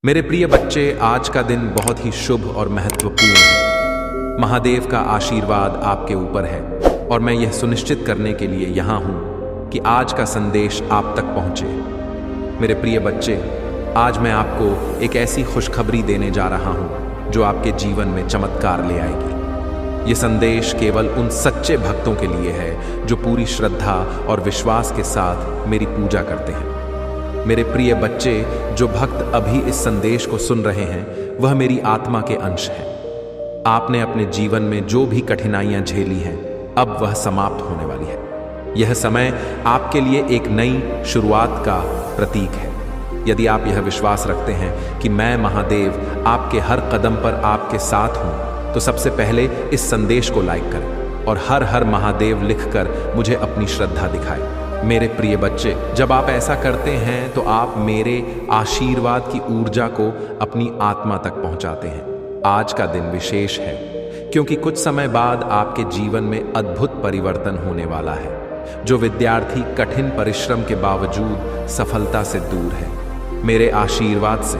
मेरे प्रिय बच्चे, आज का दिन बहुत ही शुभ और महत्वपूर्ण है। महादेव का आशीर्वाद आपके ऊपर है और मैं यह सुनिश्चित करने के लिए यहाँ हूँ कि आज का संदेश आप तक पहुँचे। मेरे प्रिय बच्चे, आज मैं आपको एक ऐसी खुशखबरी देने जा रहा हूँ जो आपके जीवन में चमत्कार ले आएगी। ये संदेश केवल उन सच्चे भक्तों के लिए है जो पूरी श्रद्धा और विश्वास के साथ मेरी पूजा करते हैं। मेरे प्रिय बच्चे, जो भक्त अभी इस संदेश को सुन रहे हैं वह मेरी आत्मा के अंश हैं। आपने अपने जीवन में जो भी कठिनाइयां झेली हैं अब वह समाप्त होने वाली है। यह समय आपके लिए एक नई शुरुआत का प्रतीक है। यदि आप यह विश्वास रखते हैं कि मैं महादेव आपके हर कदम पर आपके साथ हूं, तो सबसे पहले इस संदेश को लाइक करें और हर हर महादेव लिखकर मुझे अपनी श्रद्धा दिखाएं। मेरे प्रिय बच्चे, जब आप ऐसा करते हैं तो आप मेरे आशीर्वाद की ऊर्जा को अपनी आत्मा तक पहुंचाते हैं। आज का दिन विशेष है क्योंकि कुछ समय बाद आपके जीवन में अद्भुत परिवर्तन होने वाला है। जो विद्यार्थी कठिन परिश्रम के बावजूद सफलता से दूर है, मेरे आशीर्वाद से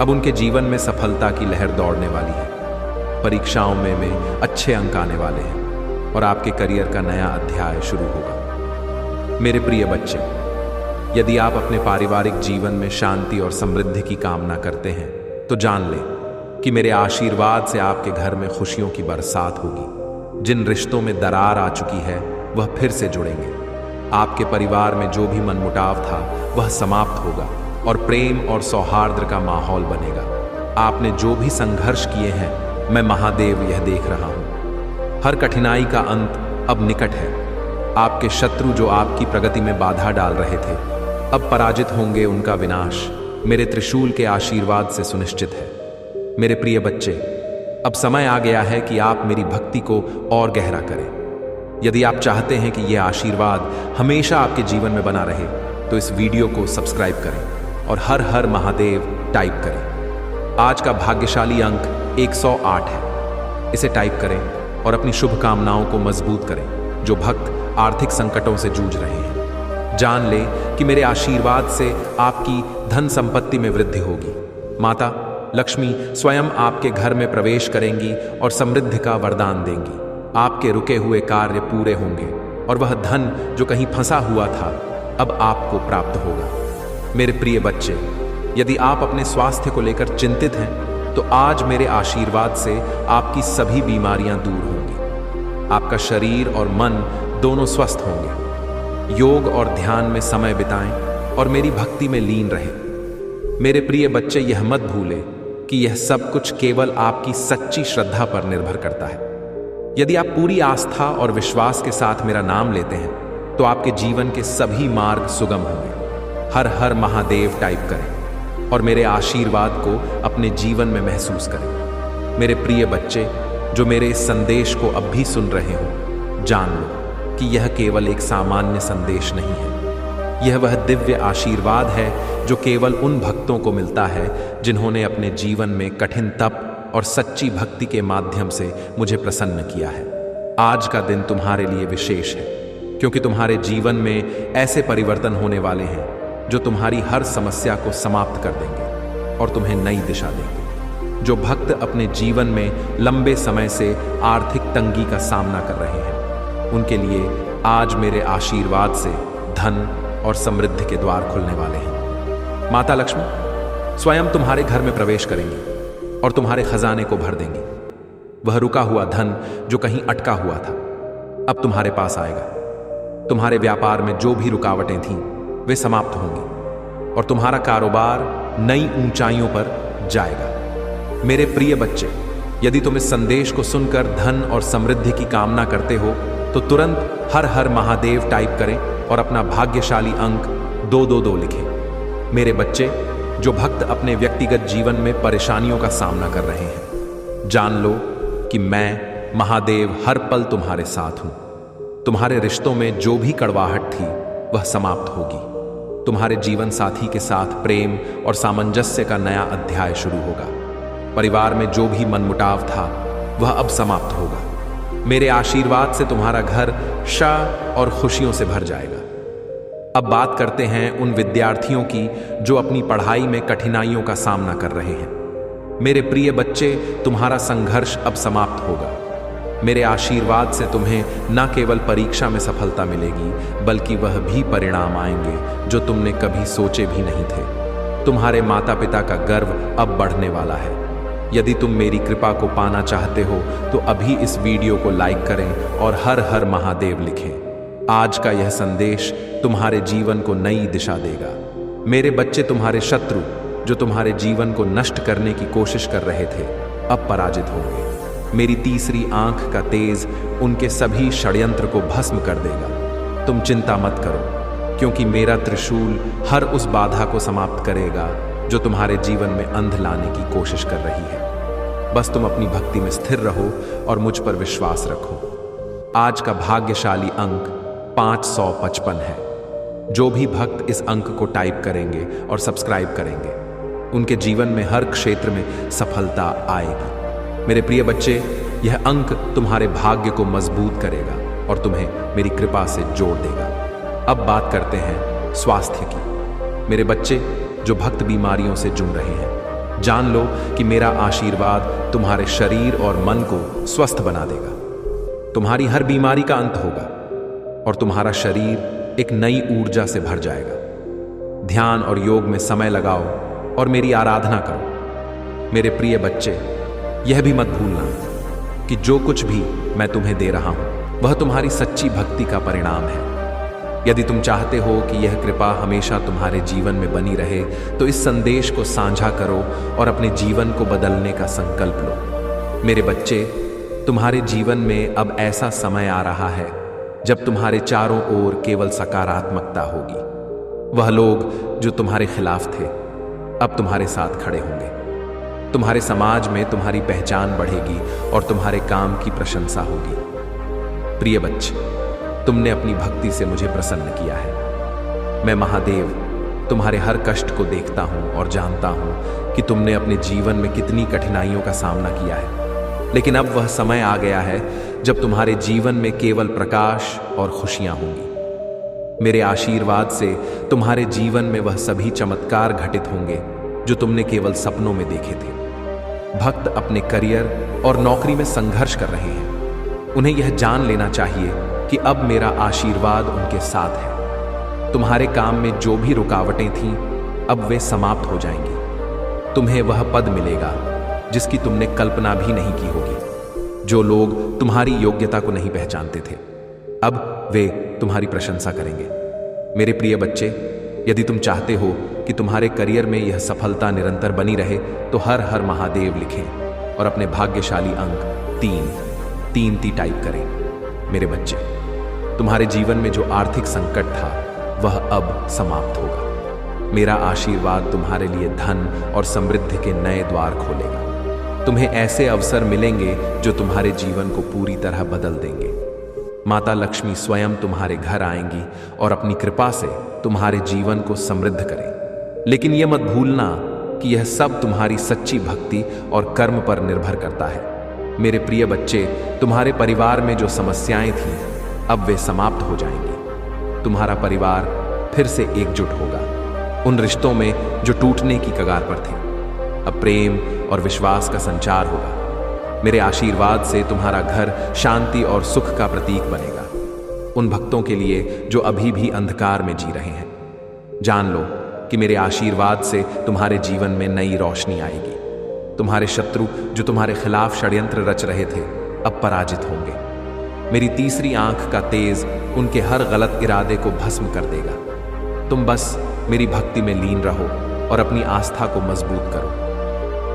अब उनके जीवन में सफलता की लहर दौड़ने वाली है। परीक्षाओं में अच्छे अंक आने वाले हैं और आपके करियर का नया अध्याय शुरू होगा। मेरे प्रिय बच्चे, यदि आप अपने पारिवारिक जीवन में शांति और समृद्धि की कामना करते हैं तो जान लें कि मेरे आशीर्वाद से आपके घर में खुशियों की बरसात होगी। जिन रिश्तों में दरार आ चुकी है वह फिर से जुड़ेंगे। आपके परिवार में जो भी मनमुटाव था वह समाप्त होगा और प्रेम और सौहार्द का माहौल बनेगा। आपने जो भी संघर्ष किए हैं, मैं महादेव यह देख रहा हूँ। हर कठिनाई का अंत अब निकट है। आपके शत्रु जो आपकी प्रगति में बाधा डाल रहे थे, अब पराजित होंगे। उनका विनाश मेरे त्रिशूल के आशीर्वाद से सुनिश्चित है। मेरे प्रिय बच्चे, अब समय आ गया है कि आप मेरी भक्ति को और गहरा करें। यदि आप चाहते हैं कि यह आशीर्वाद हमेशा आपके जीवन में बना रहे तो इस वीडियो को सब्सक्राइब करें और हर हर महादेव टाइप करें। आज का भाग्यशाली अंक 108 है। इसे टाइप करें और अपनी शुभकामनाओं को मजबूत करें। जो भक्त आर्थिक संकटों से जूझ रहे हैं, जान ले कि मेरे आशीर्वाद से आपकी धन संपत्ति में वृद्धि होगी। माता लक्ष्मी स्वयं आपके घर में प्रवेश करेंगी और समृद्धि का वरदान देंगी। आपके रुके हुए कार्य पूरे होंगे और वह धन जो कहीं फंसा हुआ था अब आपको प्राप्त होगा। मेरे प्रिय बच्चे, यदि आप अपने स्वास्थ्य को लेकर चिंतित हैं तो आज मेरे आशीर्वाद से आपकी सभी बीमारियां दूर होंगी। आपका शरीर और मन दोनों स्वस्थ होंगे। योग और ध्यान में समय बिताएं और मेरी भक्ति में लीन रहें। मेरे प्रिय बच्चे, यह मत भूलें कि यह सब कुछ केवल आपकी सच्ची श्रद्धा पर निर्भर करता है। यदि आप पूरी आस्था और विश्वास के साथ मेरा नाम लेते हैं तो आपके जीवन के सभी मार्ग सुगम होंगे। हर हर महादेव टाइप करें और मेरे आशीर्वाद को अपने जीवन में महसूस करें। मेरे प्रिय बच्चे, जो मेरे इस संदेश को अब भी सुन रहे हो, जान लो कि यह केवल एक सामान्य संदेश नहीं है। यह वह दिव्य आशीर्वाद है जो केवल उन भक्तों को मिलता है जिन्होंने अपने जीवन में कठिन तप और सच्ची भक्ति के माध्यम से मुझे प्रसन्न किया है। आज का दिन तुम्हारे लिए विशेष है क्योंकि तुम्हारे जीवन में ऐसे परिवर्तन होने वाले हैं जो तुम्हारी हर समस्या को समाप्त कर देंगे और तुम्हें नई दिशा देंगे। जो भक्त अपने जीवन में लंबे समय से आर्थिक तंगी का सामना कर रहे हैं, उनके लिए आज मेरे आशीर्वाद से धन और समृद्धि के द्वार खुलने वाले हैं। माता लक्ष्मी स्वयं तुम्हारे घर में प्रवेश करेंगी और तुम्हारे खजाने को भर देंगी। वह रुका हुआ धन जो कहीं अटका हुआ था अब तुम्हारे पास आएगा। तुम्हारे व्यापार में जो भी रुकावटें थीं वे समाप्त होंगी और तुम्हारा कारोबार नई ऊंचाइयों पर जाएगा। मेरे प्रिय बच्चे, यदि तुम इस संदेश को सुनकर धन और समृद्धि की कामना करते हो तो तुरंत हर हर महादेव टाइप करें और अपना भाग्यशाली अंक 222 लिखें। मेरे बच्चे, जो भक्त अपने व्यक्तिगत जीवन में परेशानियों का सामना कर रहे हैं, जान लो कि मैं महादेव हर पल तुम्हारे साथ हूं। तुम्हारे रिश्तों में जो भी कड़वाहट थी वह समाप्त होगी। तुम्हारे जीवन साथी के साथ प्रेम और सामंजस्य का नया अध्याय शुरू होगा। परिवार में जो भी मनमुटाव था वह अब समाप्त होगा। मेरे आशीर्वाद से तुम्हारा घर शाह और खुशियों से भर जाएगा। अब बात करते हैं उन विद्यार्थियों की जो अपनी पढ़ाई में कठिनाइयों का सामना कर रहे हैं। मेरे प्रिय बच्चे, तुम्हारा संघर्ष अब समाप्त होगा। मेरे आशीर्वाद से तुम्हें न केवल परीक्षा में सफलता मिलेगी, बल्कि वह भी परिणाम आएंगे जो तुमने कभी सोचे भी नहीं थे। तुम्हारे माता पिता का गर्व अब बढ़ने वाला है। यदि तुम मेरी कृपा को पाना चाहते हो तो अभी इस वीडियो को लाइक करें और हर हर महादेव लिखें। आज का यह संदेश तुम्हारे जीवन को नई दिशा देगा। मेरे बच्चे, तुम्हारे शत्रु जो तुम्हारे जीवन को नष्ट करने की कोशिश कर रहे थे, अब पराजित होंगे। मेरी तीसरी आंख का तेज उनके सभी षड्यंत्र को भस्म कर देगा। तुम चिंता मत करो, क्योंकि मेरा त्रिशूल हर उस बाधा को समाप्त करेगा जो तुम्हारे जीवन में अंध लाने की कोशिश कर रही है। बस तुम अपनी भक्ति में स्थिर रहो और मुझ पर विश्वास रखो। आज का भाग्यशाली अंक 555 है। जो भी भक्त इस अंक को टाइप करेंगे और सब्सक्राइब करेंगे, उनके जीवन में हर क्षेत्र में सफलता आएगी। मेरे प्रिय बच्चे, यह अंक तुम्हारे भाग्य को मजबूत करेगा और तुम्हें मेरी कृपा से जोड़ देगा। अब बात करते हैं स्वास्थ्य की। मेरे बच्चे जो भक्त बीमारियों से जूझ रहे हैं, जान लो कि मेरा आशीर्वाद तुम्हारे शरीर और मन को स्वस्थ बना देगा। तुम्हारी हर बीमारी का अंत होगा और तुम्हारा शरीर एक नई ऊर्जा से भर जाएगा। ध्यान और योग में समय लगाओ और मेरी आराधना करो। मेरे प्रिय बच्चे, यह भी मत भूलना कि जो कुछ भी मैं तुम्हें दे रहा हूं वह तुम्हारी सच्ची भक्ति का परिणाम है। यदि तुम चाहते हो कि यह कृपा हमेशा तुम्हारे जीवन में बनी रहे, तो इस संदेश को साझा करो और अपने जीवन को बदलने का संकल्प लो। मेरे बच्चे, तुम्हारे जीवन में अब ऐसा समय आ रहा है जब तुम्हारे चारों ओर केवल सकारात्मकता होगी। वह लोग जो तुम्हारे खिलाफ थे अब तुम्हारे साथ खड़े होंगे। तुम्हारे समाज में तुम्हारी पहचान बढ़ेगी और तुम्हारे काम की प्रशंसा होगी। प्रिय बच्चे, तुमने अपनी भक्ति से मुझे प्रसन्न किया है। मैं महादेव तुम्हारे हर कष्ट को देखता हूं और जानता हूं कि तुमने अपने जीवन में कितनी कठिनाइयों का सामना किया है। लेकिन अब वह समय आ गया है जब तुम्हारे जीवन में केवल प्रकाश और खुशियां होंगी। मेरे आशीर्वाद से तुम्हारे जीवन में वह सभी चमत्कार घटित होंगे जो तुमने केवल सपनों में देखे थे। भक्त अपने करियर और नौकरी में संघर्ष कर रहे हैं। उन्हें यह जान लेना चाहिए कि अब मेरा आशीर्वाद उनके साथ है। तुम्हारे काम में जो भी रुकावटें थीं, अब वे समाप्त हो जाएंगी। तुम्हें वह पद मिलेगा जिसकी तुमने कल्पना भी नहीं की होगी। जो लोग तुम्हारी योग्यता को नहीं पहचानते थे, अब वे तुम्हारी प्रशंसा करेंगे। मेरे प्रिय बच्चे, यदि तुम चाहते हो कि तुम्हारे करियर में यह सफलता निरंतर बनी रहे, तो हर हर महादेव लिखें और अपने भाग्यशाली अंक 3 टाइप करें। मेरे बच्चे, तुम्हारे जीवन में जो आर्थिक संकट था वह अब समाप्त होगा। मेरा आशीर्वाद तुम्हारे लिए धन और समृद्धि के नए द्वार खोलेगा। तुम्हें ऐसे अवसर मिलेंगे जो तुम्हारे जीवन को पूरी तरह बदल देंगे। माता लक्ष्मी स्वयं तुम्हारे घर आएंगी और अपनी कृपा से तुम्हारे जीवन को समृद्ध करें। लेकिन यह मत भूलना कि यह सब तुम्हारी सच्ची भक्ति और कर्म पर निर्भर करता है। मेरे प्रिय बच्चे, तुम्हारे परिवार में जो समस्याएं थीं, अब वे समाप्त हो जाएंगी। तुम्हारा परिवार फिर से एकजुट होगा। उन रिश्तों में जो टूटने की कगार पर थे, अब प्रेम और विश्वास का संचार होगा। मेरे आशीर्वाद से तुम्हारा घर शांति और सुख का प्रतीक बनेगा। उन भक्तों के लिए जो अभी भी अंधकार में जी रहे हैं, जान लो कि मेरे आशीर्वाद से तुम्हारे जीवन में नई रोशनी आएगी। तुम्हारे शत्रु जो तुम्हारे खिलाफ षड्यंत्र रच रहे थे, अब पराजित होंगे। मेरी तीसरी आंख का तेज उनके हर गलत इरादे को भस्म कर देगा। तुम बस मेरी भक्ति में लीन रहो और अपनी आस्था को मजबूत करो।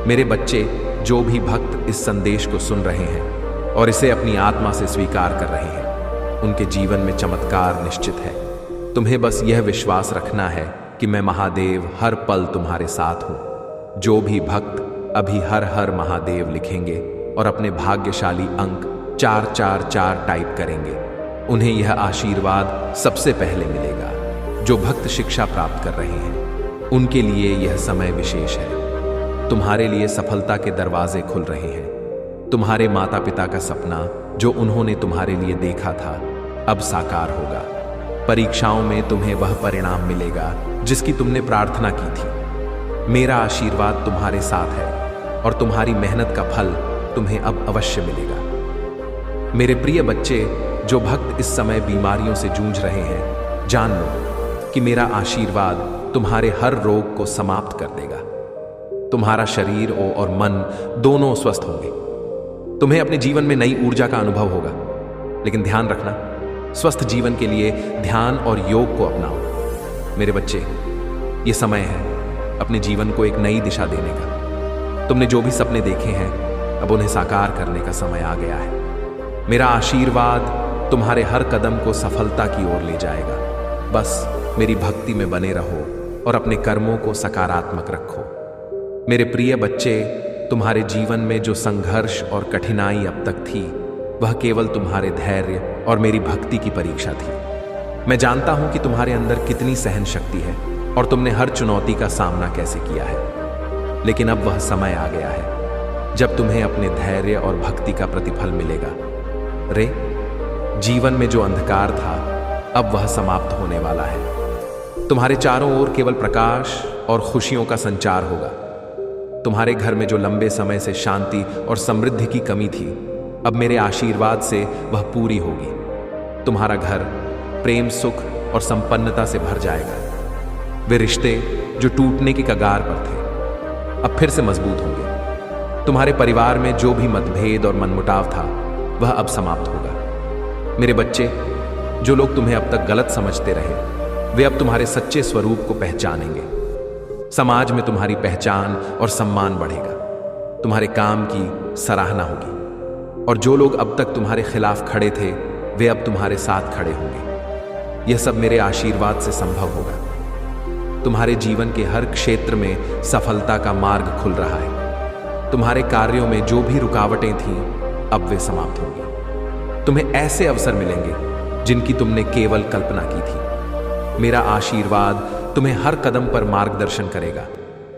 मेरे बच्चे, जो भी भक्त इस संदेश को सुन रहे हैं और इसे अपनी आत्मा से स्वीकार कर रहे हैं, उनके जीवन में चमत्कार निश्चित है। तुम्हें बस यह विश्वास रखना है कि मैं महादेव हर पल तुम्हारे साथ हूं। जो भी भक्त अभी हर हर महादेव लिखेंगे और अपने भाग्यशाली अंक 444 टाइप करेंगे, उन्हें यह आशीर्वाद सबसे पहले मिलेगा। जो भक्त शिक्षा प्राप्त कर रहे हैं, उनके लिए यह समय विशेष है। तुम्हारे लिए सफलता के दरवाजे खुल रहे हैं। तुम्हारे माता पिता का सपना जो उन्होंने तुम्हारे लिए देखा था, अब साकार होगा। परीक्षाओं में तुम्हें वह परिणाम मिलेगा जिसकी तुमने प्रार्थना की थी। मेरा आशीर्वाद तुम्हारे साथ है और तुम्हारी मेहनत का फल तुम्हें अब अवश्य मिलेगा। मेरे प्रिय बच्चे, जो भक्त इस समय बीमारियों से जूझ रहे हैं, जान लो कि मेरा आशीर्वाद तुम्हारे हर रोग को समाप्त कर देगा। तुम्हारा शरीर और मन दोनों स्वस्थ होंगे। तुम्हें अपने जीवन में नई ऊर्जा का अनुभव होगा। लेकिन ध्यान रखना, स्वस्थ जीवन के लिए ध्यान और योग को अपनाओ। मेरे बच्चे, ये समय है अपने जीवन को एक नई दिशा देने का। तुमने जो भी सपने देखे हैं, अब उन्हें साकार करने का समय आ गया है। मेरा आशीर्वाद तुम्हारे हर कदम को सफलता की ओर ले जाएगा। बस मेरी भक्ति में बने रहो और अपने कर्मों को सकारात्मक रखो। मेरे प्रिय बच्चे, तुम्हारे जीवन में जो संघर्ष और कठिनाई अब तक थी, वह केवल तुम्हारे धैर्य और मेरी भक्ति की परीक्षा थी। मैं जानता हूं कि तुम्हारे अंदर कितनी सहन शक्ति है और तुमने हर चुनौती का सामना कैसे किया है। लेकिन अब वह समय आ गया है जब तुम्हें अपने धैर्य और भक्ति का प्रतिफल मिलेगा। रे, जीवन में जो अंधकार था, अब वह समाप्त होने वाला है। तुम्हारे चारों ओर केवल प्रकाश और खुशियों का संचार होगा। तुम्हारे घर में जो लंबे समय से शांति और समृद्धि की कमी थी, अब मेरे आशीर्वाद से वह पूरी होगी। तुम्हारा घर प्रेम, सुख और संपन्नता से भर जाएगा। वे रिश्ते जो टूटने की कगार पर थे, अब फिर से मजबूत होंगे। तुम्हारे परिवार में जो भी मतभेद और मनमुटाव था, वह अब समाप्त होगा। मेरे बच्चे, जो लोग तुम्हें अब तक गलत समझते रहे, वे अब तुम्हारे सच्चे स्वरूप को पहचानेंगे। समाज में तुम्हारी पहचान और सम्मान बढ़ेगा। तुम्हारे काम की सराहना होगी और जो लोग अब तक तुम्हारे खिलाफ खड़े थे, वे अब तुम्हारे साथ खड़े होंगे। यह सब मेरे आशीर्वाद से संभव होगा। तुम्हारे जीवन के हर क्षेत्र में सफलता का मार्ग खुल रहा है। तुम्हारे कार्यों में जो भी रुकावटें थीं, अब वे समाप्त होंगी। तुम्हें ऐसे अवसर मिलेंगे जिनकी तुमने केवल कल्पना की थी। मेरा आशीर्वाद तुम्हें हर कदम पर मार्गदर्शन करेगा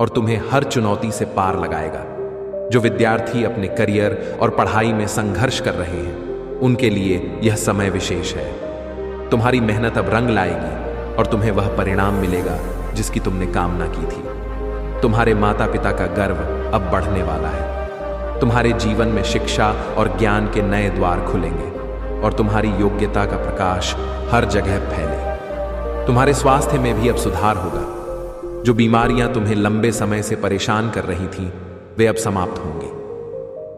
और तुम्हें हर चुनौती से पार लगाएगा। जो विद्यार्थी अपने करियर और पढ़ाई में संघर्ष कर रहे हैं, उनके लिए यह समय विशेष है। तुम्हारी मेहनत अब रंग लाएगी और तुम्हें वह परिणाम मिलेगा जिसकी तुमने कामना की थी। तुम्हारे माता पिता का गर्व अब बढ़ने वाला है। तुम्हारे जीवन में शिक्षा और ज्ञान के नए द्वार खुलेंगे और तुम्हारी योग्यता का प्रकाश हर जगह फैले। तुम्हारे स्वास्थ्य में भी अब सुधार होगा। जो बीमारियां तुम्हें लंबे समय से परेशान कर रही थीं, वे अब समाप्त होंगी।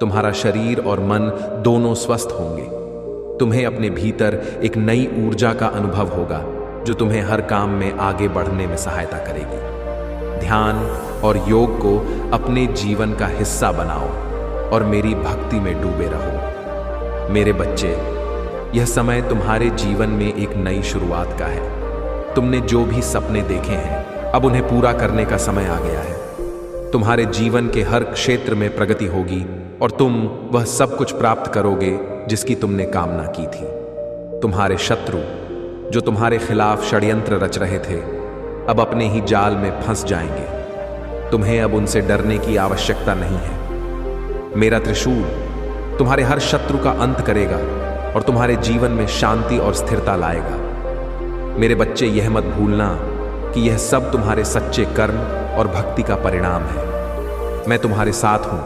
तुम्हारा शरीर और मन दोनों स्वस्थ होंगे। तुम्हें अपने भीतर एक नई ऊर्जा का अनुभव होगा जो तुम्हें हर काम में आगे बढ़ने में सहायता करेगी। ध्यान और योग को अपने जीवन का हिस्सा बनाओ और मेरी भक्ति में डूबे रहो। मेरे बच्चे, यह समय तुम्हारे जीवन में एक नई शुरुआत का है। तुमने जो भी सपने देखे हैं, अब उन्हें पूरा करने का समय आ गया है। तुम्हारे जीवन के हर क्षेत्र में प्रगति होगी और तुम वह सब कुछ प्राप्त करोगे जिसकी तुमने कामना की थी। तुम्हारे शत्रु जो तुम्हारे खिलाफ षड्यंत्र रच रहे थे, अब अपने ही जाल में फंस जाएंगे। तुम्हें अब उनसे डरने की आवश्यकता नहीं है। मेरा त्रिशूल तुम्हारे हर शत्रु का अंत करेगा और तुम्हारे जीवन में शांति और स्थिरता लाएगा। मेरे बच्चे, यह मत भूलना कि यह सब तुम्हारे सच्चे कर्म और भक्ति का परिणाम है। मैं तुम्हारे साथ हूं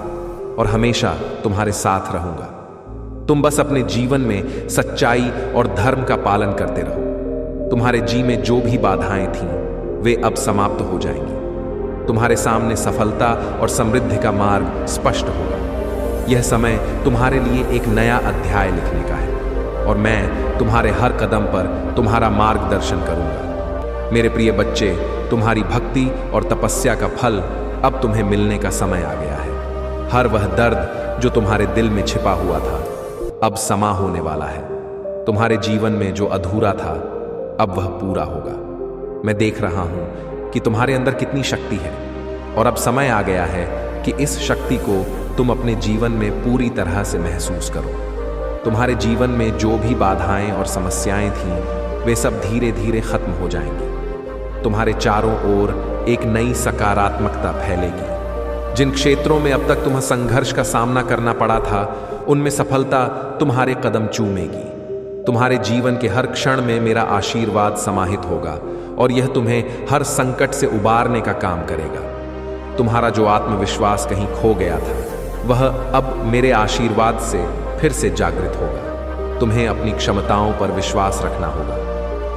और हमेशा तुम्हारे साथ रहूंगा। तुम बस अपने जीवन में सच्चाई और धर्म का पालन करते रहो। तुम्हारे जी में जो भी बाधाएं थीं, वे अब समाप्त हो जाएंगी। तुम्हारे सामने सफलता और समृद्धि का मार्ग स्पष्ट होगा। यह समय तुम्हारे लिए एक नया अध्याय लिखने का है और मैं तुम्हारे हर कदम पर तुम्हारा मार्गदर्शन करूंगा। मेरे प्रिय बच्चे, तुम्हारी भक्ति और तपस्या का फल अब तुम्हें मिलने का समय आ गया है। हर वह दर्द जो तुम्हारे दिल में छिपा हुआ था, अब समा होने वाला है। तुम्हारे जीवन में जो अधूरा था, अब वह पूरा होगा। मैं देख रहा हूं कि तुम्हारे अंदर कितनी शक्ति है और अब समय आ गया है कि इस शक्ति को तुम अपने जीवन में पूरी तरह से महसूस करो। तुम्हारे जीवन में जो भी बाधाएं और समस्याएं थीं, वे सब धीरे धीरे खत्म हो जाएंगी। तुम्हारे चारों ओर एक नई सकारात्मकता फैलेगी। जिन क्षेत्रों में अब तक तुम्हें संघर्ष का सामना करना पड़ा था, उनमें सफलता तुम्हारे कदम चूमेगी। तुम्हारे जीवन के हर क्षण में मेरा आशीर्वाद समाहित होगा और यह तुम्हें हर संकट से उबारने का काम करेगा। तुम्हारा जो आत्मविश्वास कहीं खो गया था, वह अब मेरे आशीर्वाद से फिर से जागृत होगा। तुम्हें अपनी क्षमताओं पर विश्वास रखना होगा।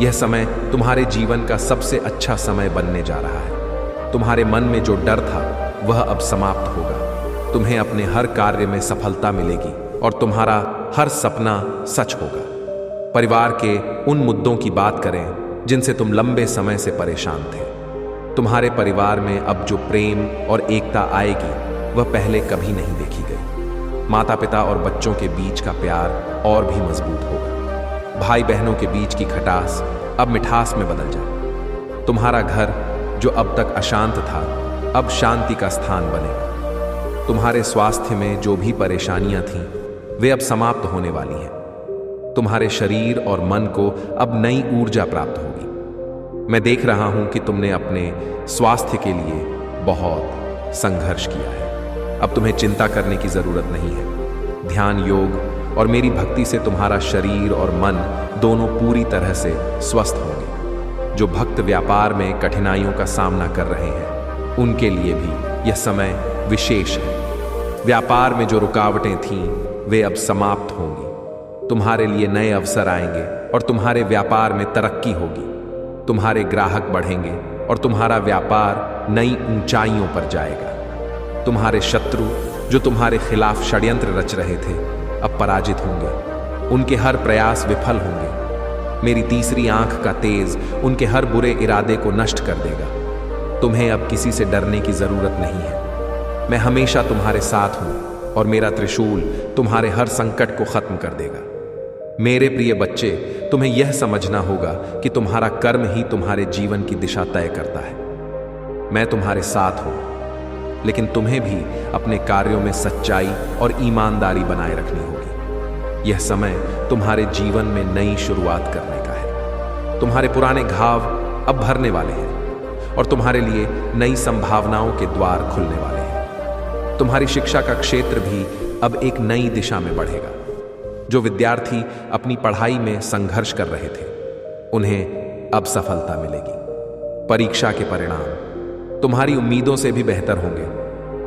यह समय तुम्हारे जीवन का सबसे अच्छा समय बनने जा रहा है। तुम्हारे मन में जो डर था, वह अब समाप्त होगा। तुम्हें अपने हर कार्य में सफलता मिलेगी और तुम्हारा हर सपना सच होगा। परिवार के उन मुद्दों की बात करें जिनसे तुम लंबे समय से परेशान थे। तुम्हारे परिवार में अब जो प्रेम और एकता आएगी, वह पहले कभी नहीं देखी गई। माता पिता और बच्चों के बीच का प्यार और भी मजबूत होगा। भाई बहनों के बीच की खटास अब मिठास में बदल जाए। तुम्हारा घर जो अब तक अशांत था, अब शांति का स्थान बनेगा। तुम्हारे स्वास्थ्य में जो भी परेशानियां थीं, वे अब समाप्त होने वाली हैं। तुम्हारे शरीर और मन को अब नई ऊर्जा प्राप्त होगी। मैं देख रहा हूं कि तुमने अपने स्वास्थ्य के लिए बहुत संघर्ष किया है। अब तुम्हें चिंता करने की जरूरत नहीं है। ध्यान, योग और मेरी भक्ति से तुम्हारा शरीर और मन दोनों पूरी तरह से स्वस्थ होंगे। जो भक्त व्यापार में कठिनाइयों का सामना कर रहे हैं, उनके लिए भी यह समय विशेष है। व्यापार में जो रुकावटें थीं, वे अब समाप्त होंगी। तुम्हारे लिए नए अवसर आएंगे और तुम्हारे व्यापार में तरक्की होगी। तुम्हारे ग्राहक बढ़ेंगे और तुम्हारा व्यापार नई ऊंचाइयों पर जाएगा। तुम्हारे शत्रु जो तुम्हारे खिलाफ षड्यंत्र रच रहे थे, अब पराजित होंगे। उनके हर प्रयास विफल होंगे। मेरी तीसरी आंख का तेज उनके हर बुरे इरादे को नष्ट कर देगा। तुम्हें अब किसी से डरने की जरूरत नहीं है। मैं हमेशा तुम्हारे साथ हूं और मेरा त्रिशूल तुम्हारे हर संकट को खत्म कर देगा। मेरे प्रिय बच्चे, तुम्हें यह समझना होगा कि तुम्हारा कर्म ही तुम्हारे जीवन की दिशा तय करता है। मैं तुम्हारे साथ हूं, लेकिन तुम्हें भी अपने कार्यों में सच्चाई और ईमानदारी बनाए रखनी होगी। यह समय तुम्हारे जीवन में नई शुरुआत करने का है। तुम्हारे पुराने घाव अब भरने वाले हैं और तुम्हारे लिए नई संभावनाओं के द्वार खुलने वाले हैं। तुम्हारी शिक्षा का क्षेत्र भी अब एक नई दिशा में बढ़ेगा। जो विद्यार्थी अपनी पढ़ाई में संघर्ष कर रहे थे, उन्हें अब सफलता मिलेगी। परीक्षा के परिणाम तुम्हारी उम्मीदों से भी बेहतर होंगे।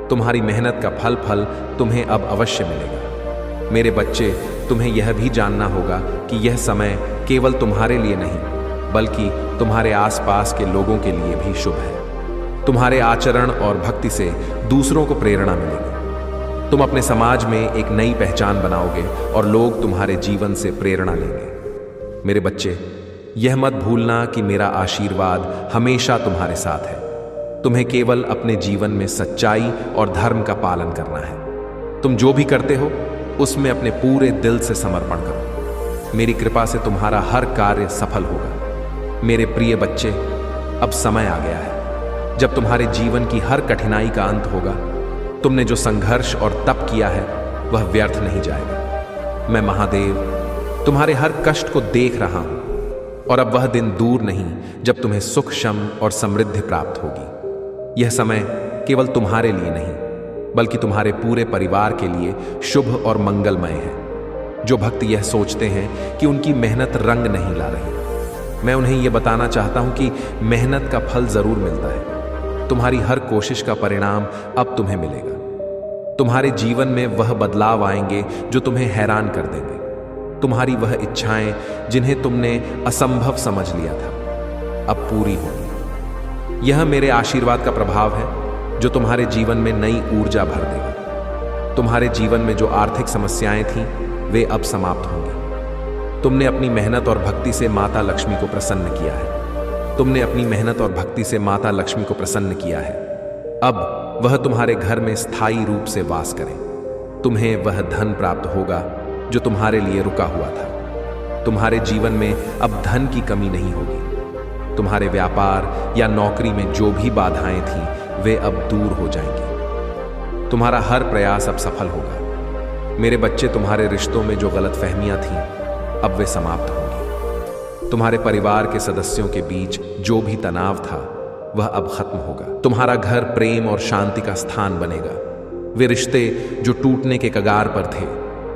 तुम्हारी मेहनत का फल तुम्हें अब अवश्य मिलेगा। मेरे बच्चे, तुम्हें यह भी जानना होगा कि यह समय केवल तुम्हारे लिए नहीं, बल्कि तुम्हारे आसपास के लोगों के लिए भी शुभ है। तुम्हारे आचरण और भक्ति से दूसरों को प्रेरणा मिलेगी। तुम अपने समाज में एक नई पहचान बनाओगे और लोग तुम्हारे जीवन से प्रेरणा लेंगे। मेरे बच्चे, यह मत भूलना कि मेरा आशीर्वाद हमेशा तुम्हारे साथ है। तुम्हें केवल अपने जीवन में सच्चाई और धर्म का पालन करना है। तुम जो भी करते हो, उसमें अपने पूरे दिल से समर्पण करो। मेरी कृपा से तुम्हारा हर कार्य सफल होगा। मेरे प्रिय बच्चे, अब समय आ गया है जब तुम्हारे जीवन की हर कठिनाई का अंत होगा। तुमने जो संघर्ष और तप किया है, वह व्यर्थ नहीं जाएगा। मैं महादेव तुम्हारे हर कष्ट को देख रहा हूं और अब वह दिन दूर नहीं जब तुम्हें सुख, शम और समृद्धि प्राप्त होगी। यह समय केवल तुम्हारे लिए नहीं, बल्कि तुम्हारे पूरे परिवार के लिए शुभ और मंगलमय है। जो भक्त यह सोचते हैं कि उनकी मेहनत रंग नहीं ला रही, मैं उन्हें यह बताना चाहता हूं कि मेहनत का फल जरूर मिलता है। तुम्हारी हर कोशिश का परिणाम अब तुम्हें मिलेगा। तुम्हारे जीवन में वह बदलाव आएंगे जो तुम्हें हैरान कर देंगे। तुम्हारी वह इच्छाएं जिन्हें तुमने असंभव समझ लिया था, अब पूरी होंगी। यह मेरे आशीर्वाद का प्रभाव है जो तुम्हारे जीवन में नई ऊर्जा भर देगा। तुम्हारे जीवन में जो आर्थिक समस्याएं थीं, वे अब समाप्त होंगी। तुमने अपनी मेहनत और भक्ति से माता लक्ष्मी को प्रसन्न किया है। तुमने अपनी मेहनत और भक्ति से माता लक्ष्मी को प्रसन्न किया है। अब वह तुम्हारे घर में स्थायी रूप से वास करें। तुम्हें वह धन प्राप्त होगा जो तुम्हारे लिए रुका हुआ था। तुम्हारे जीवन में अब धन की कमी नहीं होगी। तुम्हारे व्यापार या नौकरी में जो भी बाधाएं थीं, वे अब दूर हो जाएंगी। तुम्हारा हर प्रयास अब सफल होगा। मेरे बच्चे, तुम्हारे रिश्तों में जो गलतफहमियां थीं, अब वे समाप्त होंगी। तुम्हारे परिवार के सदस्यों के बीच जो भी तनाव था, वह अब खत्म होगा। तुम्हारा घर प्रेम और शांति का स्थान बनेगा। वे रिश्ते जो टूटने के कगार पर थे,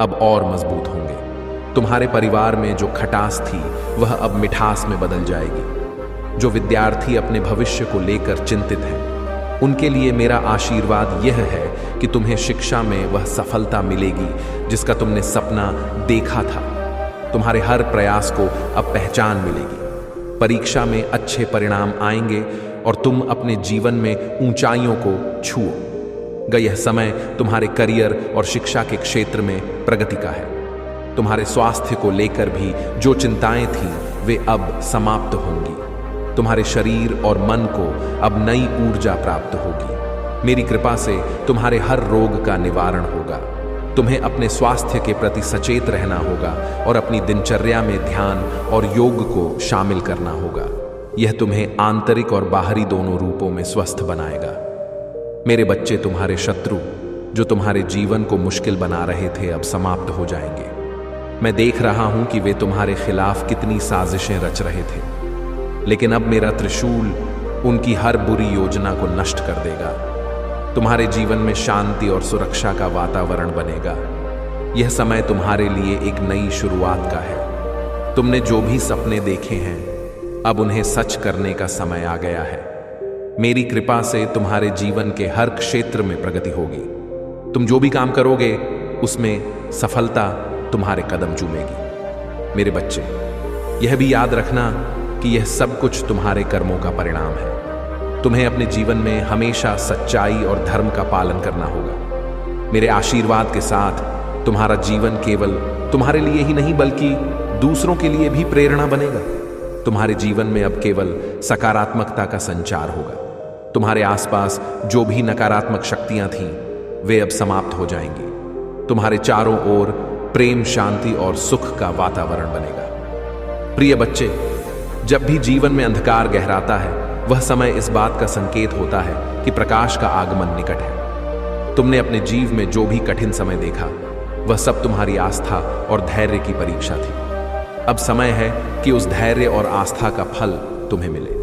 अब और मजबूत होंगे। तुम्हारे परिवार में जो खटास थी वह अब मिठास में बदल जाएगी। जो विद्यार्थी अपने भविष्य को लेकर चिंतित हैं, उनके लिए मेरा आशीर्वाद यह है कि तुम्हें शिक्षा में वह सफलता मिलेगी जिसका तुमने सपना देखा था। तुम्हारे हर प्रयास को अब पहचान मिलेगी। परीक्षा में अच्छे परिणाम आएंगे और तुम अपने जीवन में ऊंचाइयों को छुओ। यह समय तुम्हारे करियर और शिक्षा के क्षेत्र में प्रगति का है। तुम्हारे स्वास्थ्य को लेकर भी जो चिंताएं थीं वे अब समाप्त होंगी। तुम्हारे शरीर और मन को अब नई ऊर्जा प्राप्त होगी। मेरी कृपा से तुम्हारे हर रोग का निवारण होगा। तुम्हें अपने स्वास्थ्य के प्रति सचेत रहना होगा और अपनी दिनचर्या में ध्यान और योग को शामिल करना होगा। यह तुम्हें आंतरिक और बाहरी दोनों रूपों में स्वस्थ बनाएगा। मेरे बच्चे, तुम्हारे शत्रु जो तुम्हारे जीवन को मुश्किल बना रहे थे अब समाप्त हो जाएंगे। मैं देख रहा हूं कि वे तुम्हारे खिलाफ कितनी साजिशें रच रहे थे, लेकिन अब मेरा त्रिशूल उनकी हर बुरी योजना को नष्ट कर देगा। तुम्हारे जीवन में शांति और सुरक्षा का वातावरण बनेगा। यह समय तुम्हारे लिए एक नई शुरुआत का है। तुमने जो भी सपने देखे हैं अब उन्हें सच करने का समय आ गया है। मेरी कृपा से तुम्हारे जीवन के हर क्षेत्र में प्रगति होगी। तुम जो भी काम करोगे उसमें सफलता तुम्हारे कदम चूमेगी। मेरे बच्चे, यह भी याद रखना कि यह सब कुछ तुम्हारे कर्मों का परिणाम है। तुम्हें अपने जीवन में हमेशा सच्चाई और धर्म का पालन करना होगा। मेरे आशीर्वाद के साथ तुम्हारा जीवन केवल तुम्हारे लिए ही नहीं बल्कि दूसरों के लिए भी प्रेरणा बनेगा। तुम्हारे जीवन में अब केवल सकारात्मकता का संचार होगा। तुम्हारे आसपास जो भी नकारात्मक शक्तियां थीं वे अब समाप्त हो जाएंगी। तुम्हारे चारों ओर प्रेम, शांति और सुख का वातावरण बनेगा। प्रिय बच्चे, जब भी जीवन में अंधकार गहराता है वह समय इस बात का संकेत होता है कि प्रकाश का आगमन निकट है। तुमने अपने जीव में जो भी कठिन समय देखा वह सब तुम्हारी आस्था और धैर्य की परीक्षा थी। अब समय है कि उस धैर्य और आस्था का फल तुम्हें मिले।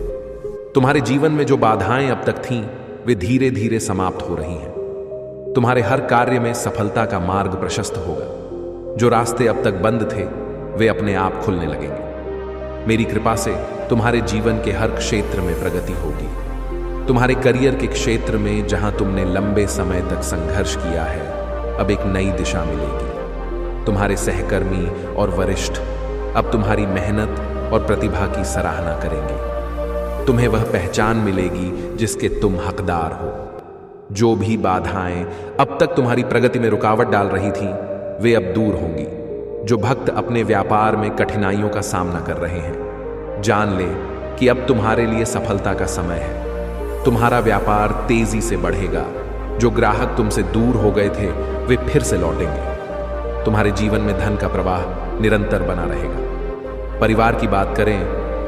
तुम्हारे जीवन में जो बाधाएं अब तक थीं वे धीरे धीरे समाप्त हो रही हैं। तुम्हारे हर कार्य में सफलता का मार्ग प्रशस्त होगा। जो रास्ते अब तक बंद थे वे अपने आप खुलने लगेंगे। मेरी कृपा से तुम्हारे जीवन के हर क्षेत्र में प्रगति होगी। तुम्हारे करियर के क्षेत्र में जहां तुमने लंबे समय तक संघर्ष किया है अब एक नई दिशा मिलेगी। तुम्हारे सहकर्मी और वरिष्ठ अब तुम्हारी मेहनत और प्रतिभा की सराहना करेंगे। तुम्हें वह पहचान मिलेगी जिसके तुम हकदार हो। जो भी बाधाएं अब तक तुम्हारी प्रगति में रुकावट डाल रही थीं वे अब दूर होंगी। जो भक्त अपने व्यापार में कठिनाइयों का सामना कर रहे हैं जान ले कि अब तुम्हारे लिए सफलता का समय है। तुम्हारा व्यापार तेजी से बढ़ेगा। जो ग्राहक तुमसे दूर हो गए थे वे फिर से लौटेंगे। तुम्हारे जीवन में धन का प्रवाह निरंतर बना रहेगा। परिवार की बात करें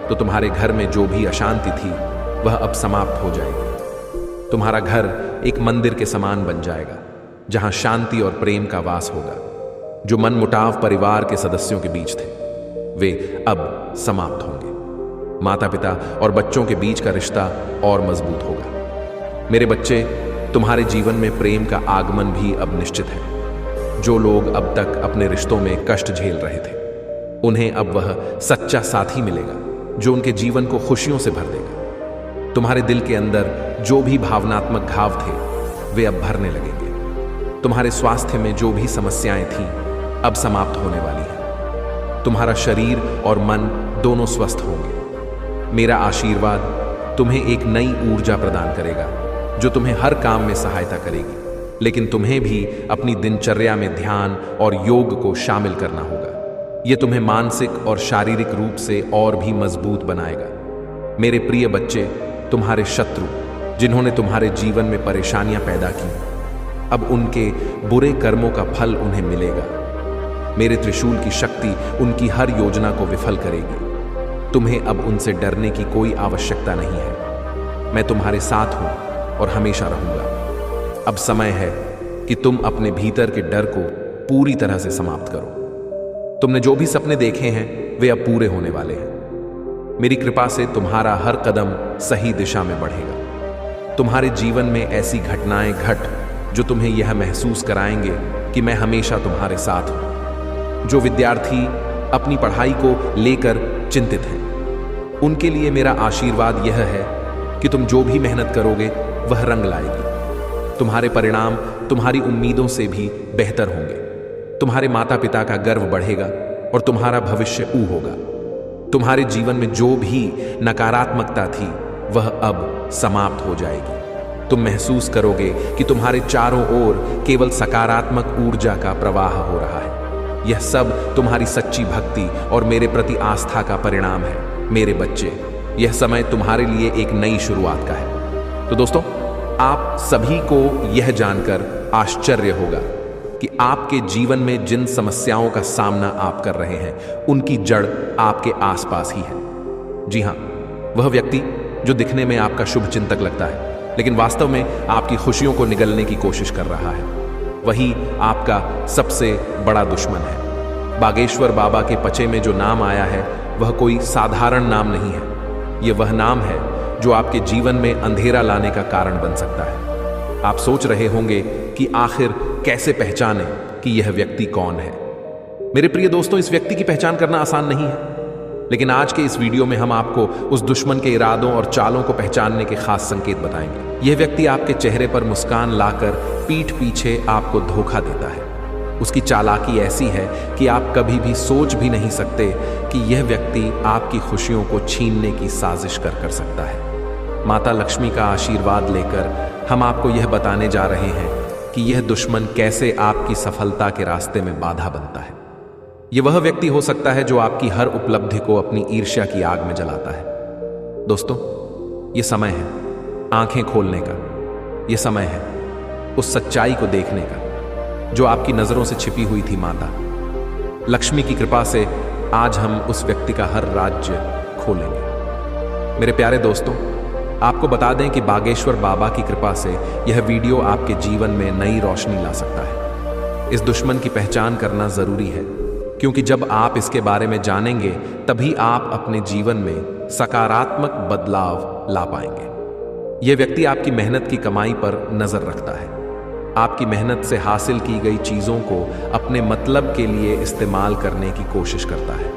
तो तुम्हारे घर में जो भी अशांति थी वह अब समाप्त हो जाएगी। तुम्हारा घर एक मंदिर के समान बन जाएगा जहां शांति और प्रेम का वास होगा। जो मनमुटाव परिवार के सदस्यों के बीच थे वे अब समाप्त होंगे। माता पिता और बच्चों के बीच का रिश्ता और मजबूत होगा। मेरे बच्चे, तुम्हारे जीवन में प्रेम का आगमन भी अब निश्चित है। जो लोग अब तक अपने रिश्तों में कष्ट झेल रहे थे उन्हें अब वह सच्चा साथी मिलेगा जो उनके जीवन को खुशियों से भर देगा। तुम्हारे दिल के अंदर जो भी भावनात्मक घाव थे वे अब भरने लगेंगे। तुम्हारे स्वास्थ्य में जो भी समस्याएं थीं अब समाप्त होने वाली हैं। तुम्हारा शरीर और मन दोनों स्वस्थ होंगे। मेरा आशीर्वाद तुम्हें एक नई ऊर्जा प्रदान करेगा जो तुम्हें हर काम में सहायता करेगी। लेकिन तुम्हें भी अपनी दिनचर्या में ध्यान और योग को शामिल करना होगा। यह तुम्हें मानसिक और शारीरिक रूप से और भी mजबूत बनाएगा। मेरे प्रिय बच्चे, तुम्हारे शत्रु जिन्होंने तुम्हारे जीवन में परेशानियां पैदा की अब उनके बुरे कर्मों का फल उन्हें मिलेगा। मेरे त्रिशूल की शक्ति उनकी हर योजना को विफल करेगी। तुम्हें अब उनसे डरने की कोई आवश्यकता नहीं है। मैं तुम्हारे साथ हूं और हमेशा रहूंगा। अब समय है कि तुम अपने भीतर के डर को पूरी तरह से समाप्त करो। तुमने जो भी सपने देखे हैं वे अब पूरे होने वाले हैं। मेरी कृपा से तुम्हारा हर कदम सही दिशा में बढ़ेगा। तुम्हारे जीवन में ऐसी घटनाएं घट जो तुम्हें यह महसूस कराएंगे कि मैं हमेशा तुम्हारे साथ हूं। जो विद्यार्थी अपनी पढ़ाई को लेकर चिंतित हैं, उनके लिए मेरा आशीर्वाद यह है कि तुम जो भी मेहनत करोगे वह रंग लाएगी। तुम्हारे परिणाम तुम्हारी उम्मीदों से भी बेहतर होंगे। तुम्हारे माता पिता का गर्व बढ़ेगा और तुम्हारा भविष्य होगा। तुम्हारे जीवन में जो भी नकारात्मकता थी वह अब समाप्त हो जाएगी। तुम महसूस करोगे कि तुम्हारे चारों ओर केवल सकारात्मक ऊर्जा का प्रवाह हो रहा है। यह सब तुम्हारी सच्ची भक्ति और मेरे प्रति आस्था का परिणाम है। मेरे बच्चे, यह समय तुम्हारे लिए एक नई शुरुआत का है। तो दोस्तों, आप सभी को यह जानकर आश्चर्य होगा कि आपके जीवन में जिन समस्याओं का सामना आप कर रहे हैं, उनकी जड़ आपके आसपास ही है। जी हां, वह व्यक्ति जो दिखने में आपका शुभ चिंतक लगता है, लेकिन वास्तव में आपकी खुशियों को निगलने की कोशिश कर रहा है, वही आपका सबसे बड़ा दुश्मन है। बागेश्वर बाबा के पचे में जो नाम आया है वह कोई साधारण नाम नहीं है। यह वह नाम है जो आपके जीवन में अंधेरा लाने का कारण बन सकता है। आप सोच रहे होंगे कि आखिर कैसे पहचानें कि यह व्यक्ति कौन है। मेरे प्रिय दोस्तों, इस व्यक्ति की पहचान करना आसान नहीं है, लेकिन आज के इस वीडियो में हम आपको उस दुश्मन के इरादों और चालों को पहचानने के खास संकेत बताएंगे। यह व्यक्ति आपके चेहरे पर मुस्कान लाकर पीठ पीछे आपको धोखा देता है। उसकी चालाकी ऐसी है कि आप कभी भी सोच भी नहीं सकते कि यह व्यक्ति आपकी खुशियों को छीनने की साजिश कर सकता है। माता लक्ष्मी का आशीर्वाद लेकर हम आपको यह बताने जा रहे हैं कि यह दुश्मन कैसे आपकी सफलता के रास्ते में बाधा बनता है। यह वह व्यक्ति हो सकता है जो आपकी हर उपलब्धि को अपनी ईर्ष्या की आग में जलाता है। दोस्तों, यह समय है आंखें खोलने का। यह समय है उस सच्चाई को देखने का जो आपकी नजरों से छिपी हुई थी। माता लक्ष्मी की कृपा से आज हम उस व्यक्ति का हर राज्य खोलेंगे। मेरे प्यारे दोस्तों, आपको बता दें कि बागेश्वर बाबा की कृपा से यह वीडियो आपके जीवन में नई रोशनी ला सकता है। इस दुश्मन की पहचान करना जरूरी है, क्योंकि जब आप इसके बारे में जानेंगे तभी आप अपने जीवन में सकारात्मक बदलाव ला पाएंगे। यह व्यक्ति आपकी मेहनत की कमाई पर नजर रखता है, आपकी मेहनत से हासिल की गई चीजों को अपने मतलब के लिए इस्तेमाल करने की कोशिश करता है।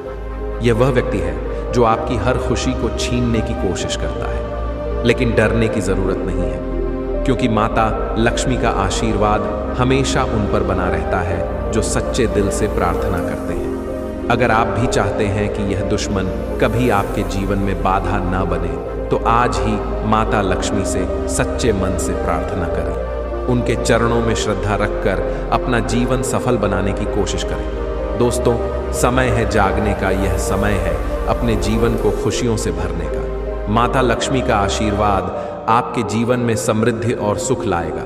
यह वह व्यक्ति है जो आपकी हर खुशी को छीनने की कोशिश करता है, लेकिन डरने की जरूरत नहीं है, क्योंकि माता लक्ष्मी का आशीर्वाद हमेशा उन पर बना रहता है जो सच्चे दिल से प्रार्थना करते हैं। अगर आप भी चाहते हैं कि यह दुश्मन कभी आपके जीवन में बाधा न बने, तो आज ही माता लक्ष्मी से सच्चे मन से प्रार्थना करें। उनके चरणों में श्रद्धा रखकर अपना जीवन सफल बनाने की कोशिश करें। दोस्तों, समय है जागने का। यह समय है अपने जीवन को खुशियों से भरने का। माता लक्ष्मी का आशीर्वाद आपके जीवन में समृद्धि और सुख लाएगा।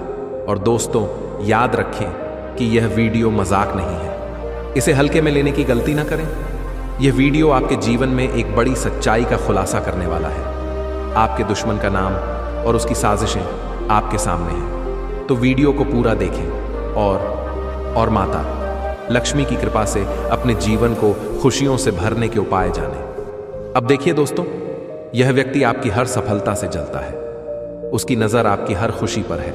और दोस्तों, याद रखें कि यह वीडियो मजाक नहीं है। इसे हल्के में लेने की गलती ना करें। यह वीडियो आपके जीवन में एक बड़ी सच्चाई का खुलासा करने वाला है। आपके दुश्मन का नाम और उसकी साजिशें आपके सामने हैं, तो वीडियो को पूरा देखें और माता लक्ष्मी की कृपा से अपने जीवन को खुशियों से भरने के उपाय जानें। अब देखिए दोस्तों, यह व्यक्ति आपकी हर सफलता से जलता है। उसकी नजर आपकी हर खुशी पर है,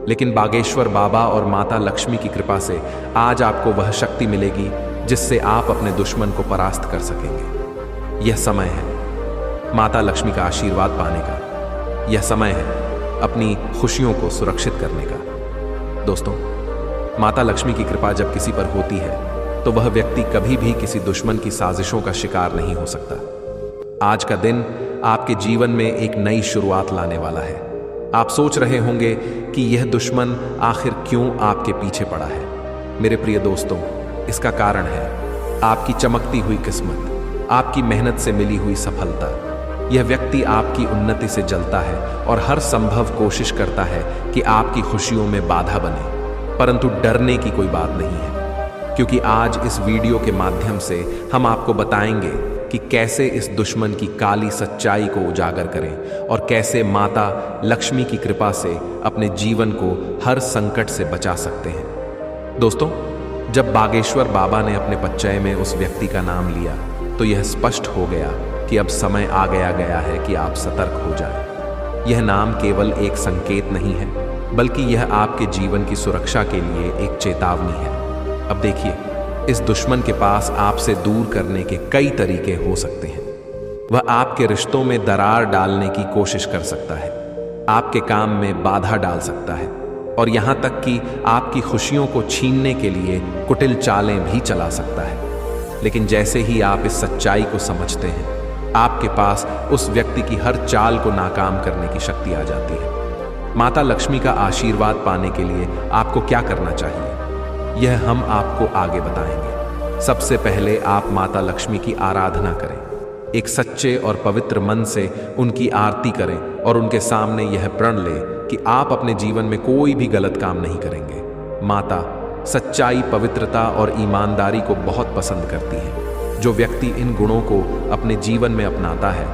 लेकिन बागेश्वर बाबा और माता लक्ष्मी की कृपा से आज आपको वह शक्ति मिलेगी जिससे आप अपने दुश्मन को परास्त कर सकेंगे। यह समय है माता लक्ष्मी का आशीर्वाद पाने का। यह समय है अपनी खुशियों को सुरक्षित करने का। दोस्तों, माता लक्ष्मी की कृपा जब किसी पर होती है तो वह व्यक्ति कभी भी किसी दुश्मन की साजिशों का शिकार नहीं हो सकता। आज का दिन आपके जीवन में एक नई शुरुआत लाने वाला है। आप सोच रहे होंगे कि यह दुश्मन आखिर क्यों आपके पीछे पड़ा है। मेरे प्रिय दोस्तों, इसका कारण है आपकी चमकती हुई किस्मत, आपकी मेहनत से मिली हुई सफलता। यह व्यक्ति आपकी उन्नति से जलता है और हर संभव कोशिश करता है कि आपकी खुशियों में बाधा बने, परंतु डरने की कोई बात नहीं है, क्योंकि आज इस वीडियो के माध्यम से हम आपको बताएंगे कि कैसे इस दुश्मन की काली सच्चाई को उजागर करें और कैसे माता लक्ष्मी की कृपा से अपने जीवन को हर संकट से बचा सकते हैं। दोस्तों, जब बागेश्वर बाबा ने अपने पच्चय में उस व्यक्ति का नाम लिया तो यह स्पष्ट हो गया कि अब समय आ गया है कि आप सतर्क हो जाएं। यह नाम केवल एक संकेत नहीं है, बल्कि यह आपके जीवन की सुरक्षा के लिए एक चेतावनी है। अब देखिए, इस दुश्मन के पास आपसे दूर करने के कई तरीके हो सकते हैं। वह आपके रिश्तों में दरार डालने की कोशिश कर सकता है, आपके काम में बाधा डाल सकता है और यहां तक कि आपकी खुशियों को छीनने के लिए कुटिल चालें भी चला सकता है। लेकिन जैसे ही आप इस सच्चाई को समझते हैं, आपके पास उस व्यक्ति की हर चाल को नाकाम करने की शक्ति आ जाती है। माता लक्ष्मी का आशीर्वाद पाने के लिए आपको क्या करना चाहिए, यह हम आपको आगे बताएंगे। सबसे पहले आप माता लक्ष्मी की आराधना करें। एक सच्चे और पवित्र मन से उनकी आरती करें और उनके सामने यह प्रण लें कि आप अपने जीवन में कोई भी गलत काम नहीं करेंगे। माता सच्चाई, पवित्रता और ईमानदारी को बहुत पसंद करती है। जो व्यक्ति इन गुणों को अपने जीवन में अपनाता है,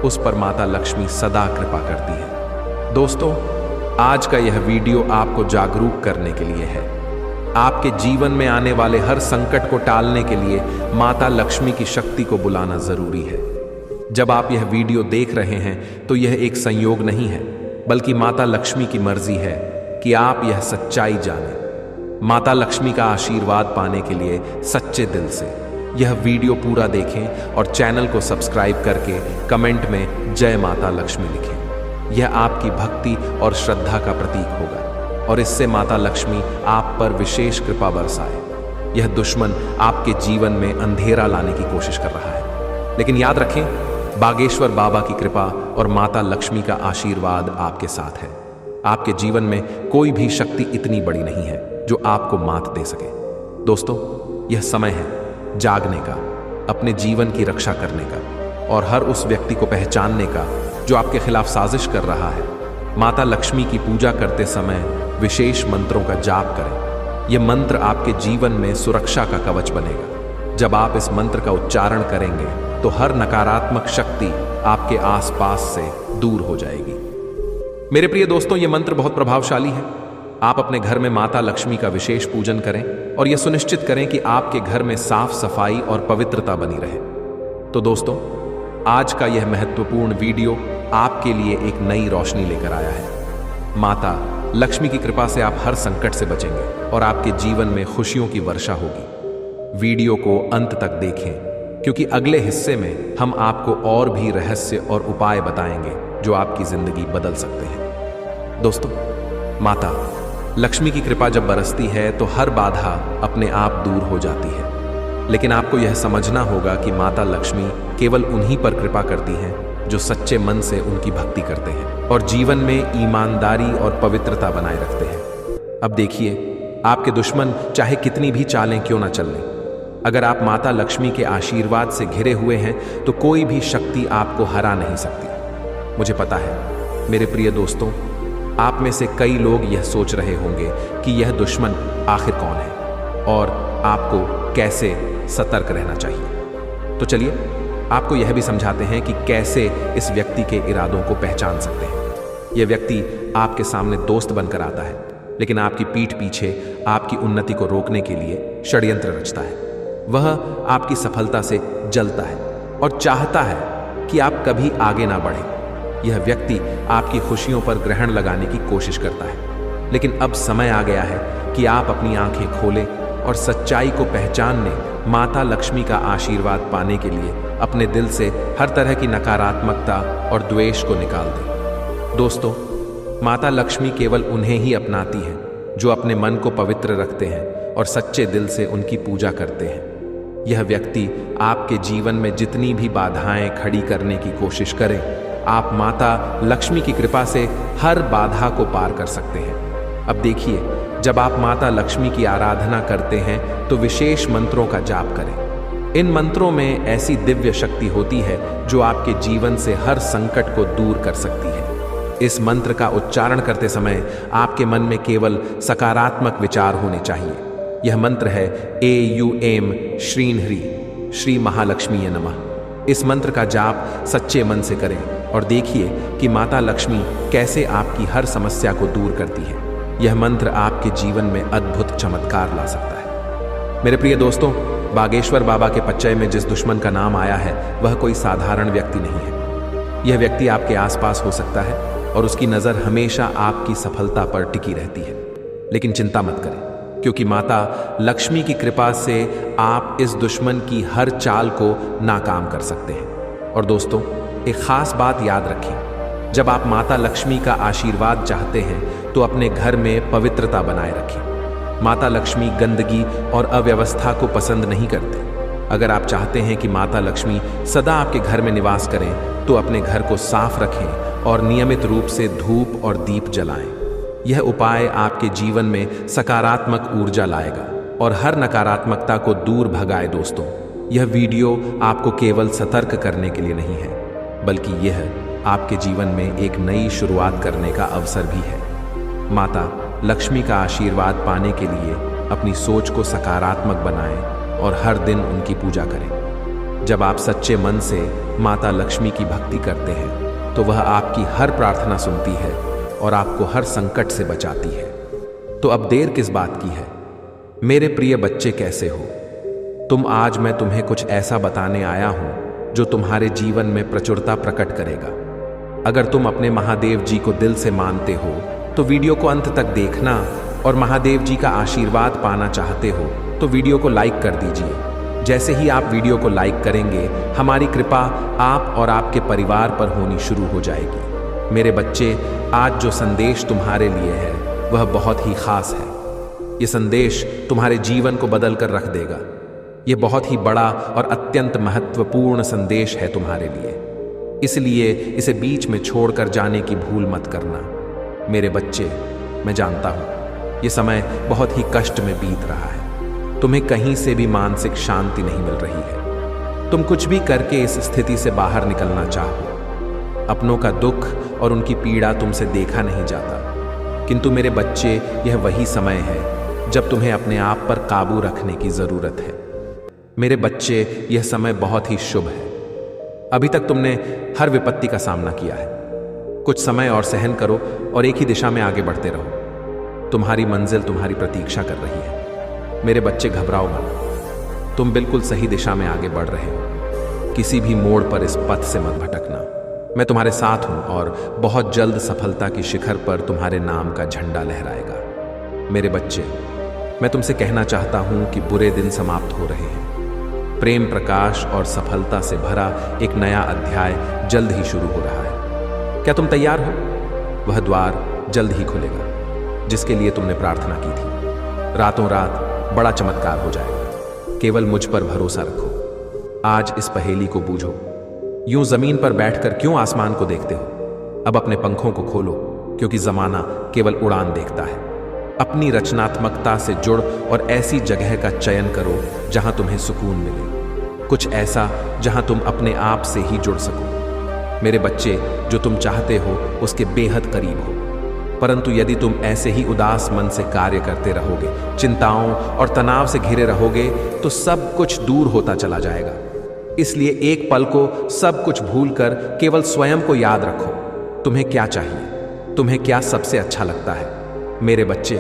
उस पर माता लक्ष्मी सदा कृपा करती है। दोस्तों, आज का यह वीडियो आपको जागरूक करने के लिए है। आपके जीवन में आने वाले हर संकट को टालने के लिए माता लक्ष्मी की शक्ति को बुलाना जरूरी है। जब आप यह वीडियो देख रहे हैं तो यह एक संयोग नहीं है, बल्कि माता लक्ष्मी की मर्जी है कि आप यह सच्चाई जानें। माता लक्ष्मी का आशीर्वाद पाने के लिए सच्चे दिल से यह वीडियो पूरा देखें और चैनल को सब्सक्राइब करके कमेंट में जय माता लक्ष्मी लिखें। यह आपकी भक्ति और श्रद्धा का प्रतीक होगा और इससे माता लक्ष्मी आप पर विशेष कृपा बरसाए। यह दुश्मन आपके जीवन में अंधेरा लाने की कोशिश कर रहा है, लेकिन याद रखें, बागेश्वर बाबा की कृपा और माता लक्ष्मी का आशीर्वाद आपके साथ है। आपके जीवन में कोई भी शक्ति इतनी बड़ी नहीं है जो आपको मात दे सके। दोस्तों, यह समय है जागने का, अपने जीवन की रक्षा करने का और हर उस व्यक्ति को पहचानने का जो आपके खिलाफ साजिश कर रहा है। माता लक्ष्मी की पूजा करते समय विशेष मंत्रों का जाप करें। यह मंत्र आपके जीवन में सुरक्षा का कवच बनेगा। जब आप इस मंत्र का उच्चारण करेंगे तो हर नकारात्मक शक्ति आपके आसपास से दूर हो जाएगी। मेरे प्रिय दोस्तों, यह मंत्र बहुत प्रभावशाली है। आप अपने घर में माता लक्ष्मी का विशेष पूजन करें और यह सुनिश्चित करें कि आपके घर में साफ सफाई और पवित्रता बनी रहे। तो दोस्तों, आज का यह महत्वपूर्ण वीडियो आपके लिए एक नई रोशनी लेकर आया है। माता लक्ष्मी की कृपा से आप हर संकट से बचेंगे और आपके जीवन में खुशियों की वर्षा होगी। वीडियो को अंत तक देखें, क्योंकि अगले हिस्से में हम आपको और भी रहस्य और उपाय बताएंगे जो आपकी जिंदगी बदल सकते हैं। दोस्तों, माता लक्ष्मी की कृपा जब बरसती है तो हर बाधा अपने आप दूर हो जाती है। लेकिन आपको यह समझना होगा कि माता लक्ष्मी केवल उन्हीं पर कृपा करती हैं जो सच्चे मन से उनकी भक्ति करते हैं और जीवन में ईमानदारी और पवित्रता बनाए रखते हैं। अब देखिए, आपके दुश्मन चाहे कितनी भी चालें क्यों ना चल लें, अगर आप माता लक्ष्मी के आशीर्वाद से घिरे हुए हैं तो कोई भी शक्ति आपको हरा नहीं सकती। मुझे पता है मेरे प्रिय दोस्तों, आप में से कई लोग यह सोच रहे होंगे कि यह दुश्मन आखिर कौन है और आपको कैसे सतर्क रहना चाहिए। तो चलिए आपको यह भी समझाते हैं कि कैसे इस व्यक्ति के इरादों को पहचान सकते हैं। यह व्यक्ति आपके सामने दोस्त बनकर आता है, लेकिन आपकी पीठ पीछे आपकी उन्नति को रोकने के लिए षड्यंत्र रचता है। वह आपकी सफलता से जलता है और चाहता है कि आप कभी आगे ना बढ़ें। यह व्यक्ति आपकी खुशियों पर ग्रहण लगाने की कोशिश करता है, लेकिन अब समय आ गया है कि आप अपनी आंखें खोलें और सच्चाई को पहचानने, माता लक्ष्मी का आशीर्वाद पाने के लिए अपने दिल से हर तरह की नकारात्मकता और द्वेष को निकाल दें। दोस्तों, माता लक्ष्मी केवल उन्हें ही अपनाती हैं जो अपने मन को पवित्र रखते हैं और सच्चे दिल से उनकी पूजा करते हैं। यह व्यक्ति आपके जीवन में जितनी भी बाधाएं खड़ी करने की कोशिश करें, आप माता लक्ष्मी की कृपा से हर बाधा को पार कर सकते हैं। अब देखिए, जब आप माता लक्ष्मी की आराधना करते हैं तो विशेष मंत्रों का जाप करें। इन मंत्रों में ऐसी दिव्य शक्ति होती है जो आपके जीवन से हर संकट को दूर कर सकती है। इस मंत्र का उच्चारण करते समय आपके मन में केवल सकारात्मक विचार होने चाहिए। यह मंत्र है AUM श्रीं ह्रीं श्री महालक्ष्मी नमः। इस मंत्र का जाप सच्चे मन से करें और देखिए कि माता लक्ष्मी कैसे आपकी हर समस्या को दूर करती है। यह मंत्र आपके जीवन में अद्भुत चमत्कार ला सकता है। मेरे प्रिय दोस्तों, बागेश्वर बाबा के पच्चय में जिस दुश्मन का नाम आया है वह कोई साधारण व्यक्ति नहीं है। यह व्यक्ति आपके आसपास हो सकता है और उसकी नज़र हमेशा आपकी सफलता पर टिकी रहती है। लेकिन चिंता मत करें, क्योंकि माता लक्ष्मी की कृपा से आप इस दुश्मन की हर चाल को नाकाम कर सकते हैं। और दोस्तों, एक खास बात याद रखें, जब आप माता लक्ष्मी का आशीर्वाद चाहते हैं तो अपने घर में पवित्रता बनाए रखें। माता लक्ष्मी गंदगी और अव्यवस्था को पसंद नहीं करते। अगर आप चाहते हैं कि माता लक्ष्मी सदा आपके घर में निवास करें तो अपने घर को साफ रखें और नियमित रूप से धूप और दीप जलाएं। यह उपाय आपके जीवन में सकारात्मक ऊर्जा लाएगा और हर नकारात्मकता को दूर भगाए। दोस्तों, यह वीडियो आपको केवल सतर्क करने के लिए नहीं है, बल्कि यह आपके जीवन में एक नई शुरुआत करने का अवसर भी है। माता लक्ष्मी का आशीर्वाद पाने के लिए अपनी सोच को सकारात्मक बनाएं और हर दिन उनकी पूजा करें। जब आप सच्चे मन से माता लक्ष्मी की भक्ति करते हैं तो वह आपकी हर प्रार्थना सुनती है और आपको हर संकट से बचाती है। तो अब देर किस बात की है? मेरे प्रिय बच्चे, कैसे हो तुम? आज मैं तुम्हें कुछ ऐसा बताने आया हूं जो तुम्हारे जीवन में प्रचुरता प्रकट करेगा। अगर तुम अपने महादेव जी को दिल से मानते हो तो वीडियो को अंत तक देखना, और महादेव जी का आशीर्वाद पाना चाहते हो तो वीडियो को लाइक कर दीजिए। जैसे ही आप वीडियो को लाइक करेंगे, हमारी कृपा आप और आपके परिवार पर होनी शुरू हो जाएगी। मेरे बच्चे, आज जो संदेश तुम्हारे लिए है वह बहुत ही खास है। यह संदेश तुम्हारे जीवन को बदल कर रख देगा। यह बहुत ही बड़ा और अत्यंत महत्वपूर्ण संदेश है तुम्हारे लिए, इसलिए इसे बीच में छोड़कर जाने की भूल मत करना। मेरे बच्चे, मैं जानता हूं यह समय बहुत ही कष्ट में बीत रहा है। तुम्हें कहीं से भी मानसिक शांति नहीं मिल रही है। तुम कुछ भी करके इस स्थिति से बाहर निकलना चाहो। अपनों का दुख और उनकी पीड़ा तुमसे देखा नहीं जाता। किंतु मेरे बच्चे, यह वही समय है जब तुम्हें अपने आप पर काबू रखने की जरूरत है। मेरे बच्चे, यह समय बहुत ही शुभ है। अभी तक तुमने हर विपत्ति का सामना किया है। कुछ समय और सहन करो और एक ही दिशा में आगे बढ़ते रहो। तुम्हारी मंजिल तुम्हारी प्रतीक्षा कर रही है। मेरे बच्चे, घबराओ मत। तुम बिल्कुल सही दिशा में आगे बढ़ रहे हो। किसी भी मोड़ पर इस पथ से मत भटकना। मैं तुम्हारे साथ हूं और बहुत जल्द सफलता की शिखर पर तुम्हारे नाम का झंडा लहराएगा। मेरे बच्चे, मैं तुमसे कहना चाहता हूं कि बुरे दिन समाप्त हो रहे हैं। प्रेम, प्रकाश और सफलता से भरा एक नया अध्याय जल्द ही शुरू हो रहा है। क्या तुम तैयार हो? वह द्वार जल्द ही खुलेगा जिसके लिए तुमने प्रार्थना की थी। रातों रात बड़ा चमत्कार हो जाएगा। केवल मुझ पर भरोसा रखो। आज इस पहेली को बूझो। यूं जमीन पर बैठकर क्यों आसमान को देखते हो? अब अपने पंखों को खोलो, क्योंकि जमाना केवल उड़ान देखता है। अपनी रचनात्मकता से जुड़ और ऐसी जगह का चयन करो जहां तुम्हें सुकून मिले, कुछ ऐसा जहां तुम अपने आप से ही जुड़ सको। मेरे बच्चे, जो तुम चाहते हो उसके बेहद करीब हो। परंतु यदि तुम ऐसे ही उदास मन से कार्य करते रहोगे, चिंताओं और तनाव से घिरे रहोगे, तो सब कुछ दूर होता चला जाएगा। इसलिए एक पल को सब कुछ भूलकर केवल स्वयं को याद रखो। तुम्हें क्या चाहिए? तुम्हें क्या सबसे अच्छा लगता है? मेरे बच्चे,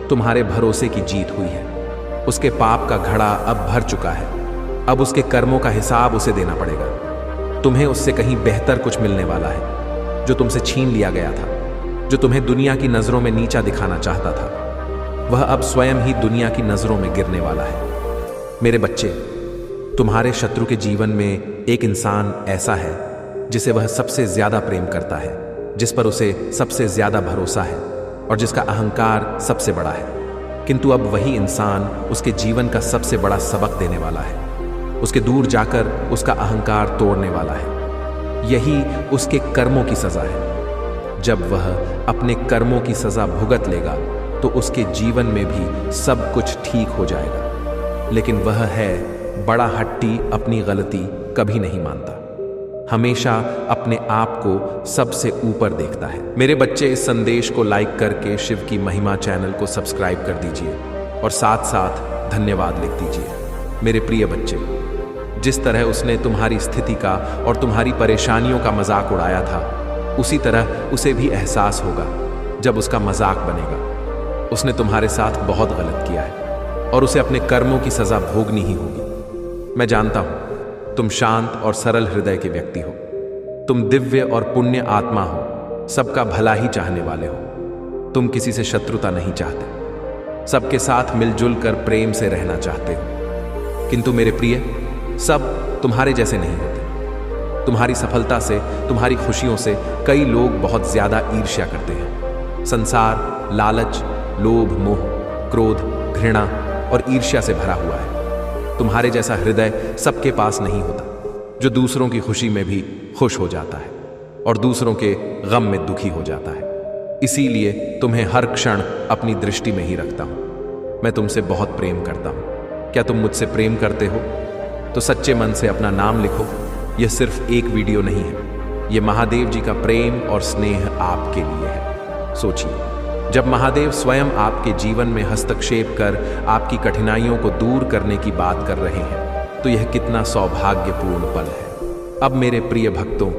तुम्हारे भरोसे की जीत हुई है। उसके पाप का घड़ा अब भर चुका है। अब उसके कर्मों का हिसाब उसे देना पड़ेगा। तुम्हें उससे कहीं बेहतर कुछ मिलने वाला है, जो तुमसे छीन लिया गया था। जो तुम्हें दुनिया की नजरों में नीचा दिखाना चाहता था, वह अब स्वयं ही दुनिया की नजरों में गिरने वाला है। मेरे बच्चे, तुम्हारे शत्रु के जीवन में एक इंसान ऐसा है जिसे वह सबसे ज्यादा प्रेम करता है, जिस पर उसे सबसे ज्यादा भरोसा है और जिसका अहंकार सबसे बड़ा है। किंतु अब वही इंसान उसके जीवन का सबसे बड़ा सबक देने वाला है। उसके दूर जाकर उसका अहंकार तोड़ने वाला है। यही उसके कर्मों की सजा है। जब वह अपने कर्मों की सजा भुगत लेगा तो उसके जीवन में भी सब कुछ ठीक हो जाएगा। लेकिन वह है बड़ा हट्टी, अपनी गलती कभी नहीं मानता, हमेशा अपने आप को सबसे ऊपर देखता है। मेरे बच्चे, इस संदेश को लाइक करके शिव की महिमा चैनल को सब्सक्राइब कर दीजिए और साथ साथ धन्यवाद लिख दीजिए। मेरे प्रिय बच्चे, जिस तरह उसने तुम्हारी स्थिति का और तुम्हारी परेशानियों का मजाक उड़ाया था, उसी तरह उसे भी एहसास होगा जब उसका मजाक बनेगा। उसने तुम्हारे साथ बहुत गलत किया है और उसे अपने कर्मों की सजा भोगनी ही होगी। मैं जानता हूं तुम शांत और सरल हृदय के व्यक्ति हो। तुम दिव्य और पुण्य आत्मा हो, सबका भला ही चाहने वाले हो। तुम किसी से शत्रुता नहीं चाहते। सबके साथ मिलजुल कर प्रेम से रहना चाहते हो। किंतु मेरे प्रिय, सब तुम्हारे जैसे नहीं होते। तुम्हारी सफलता से, तुम्हारी खुशियों से कई लोग बहुत ज्यादा ईर्ष्या करते हैं। संसार लालच, लोभ, मोह, क्रोध, घृणा और ईर्ष्या से भरा हुआ है। तुम्हारे जैसा हृदय सबके पास नहीं होता, जो दूसरों की खुशी में भी खुश हो जाता है और दूसरों के गम में दुखी हो जाता है। इसीलिए तुम्हें हर क्षण अपनी दृष्टि में ही रखता हूं। मैं तुमसे बहुत प्रेम करता हूं। क्या तुम मुझसे प्रेम करते हो? तो सच्चे मन से अपना नाम लिखो। यह सिर्फ एक वीडियो नहीं है, यह महादेव जी का प्रेम और स्नेह आपके लिए है। सोचिए, जब महादेव स्वयं आपके जीवन में हस्तक्षेप कर आपकी कठिनाइयों को दूर करने की बात कर रहे हैं, तो यह कितना सौभाग्यपूर्ण पल है। अब मेरे प्रिय भक्तों,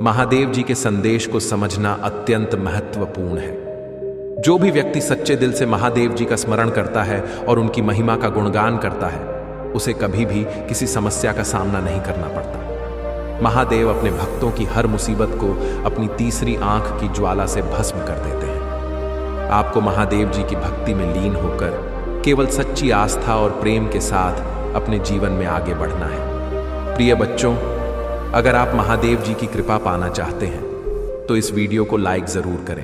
महादेव जी के संदेश को समझना अत्यंत महत्वपूर्ण है। जो भी व्यक्ति सच्चे दिल से महादेव जी का स्मरण करता है और उनकी महिमा का गुणगान करता है, उसे कभी भी किसी समस्या का सामना नहीं करना पड़ता। महादेव अपने भक्तों की हर मुसीबत को अपनी तीसरी आंख की ज्वाला से भस्म कर देते हैं। आपको महादेव जी की भक्ति में लीन होकर केवल सच्ची आस्था और प्रेम के साथ अपने जीवन में आगे बढ़ना है। प्रिय बच्चों, अगर आप महादेव जी की कृपा पाना चाहते हैं तो इस वीडियो को लाइक जरूर करें,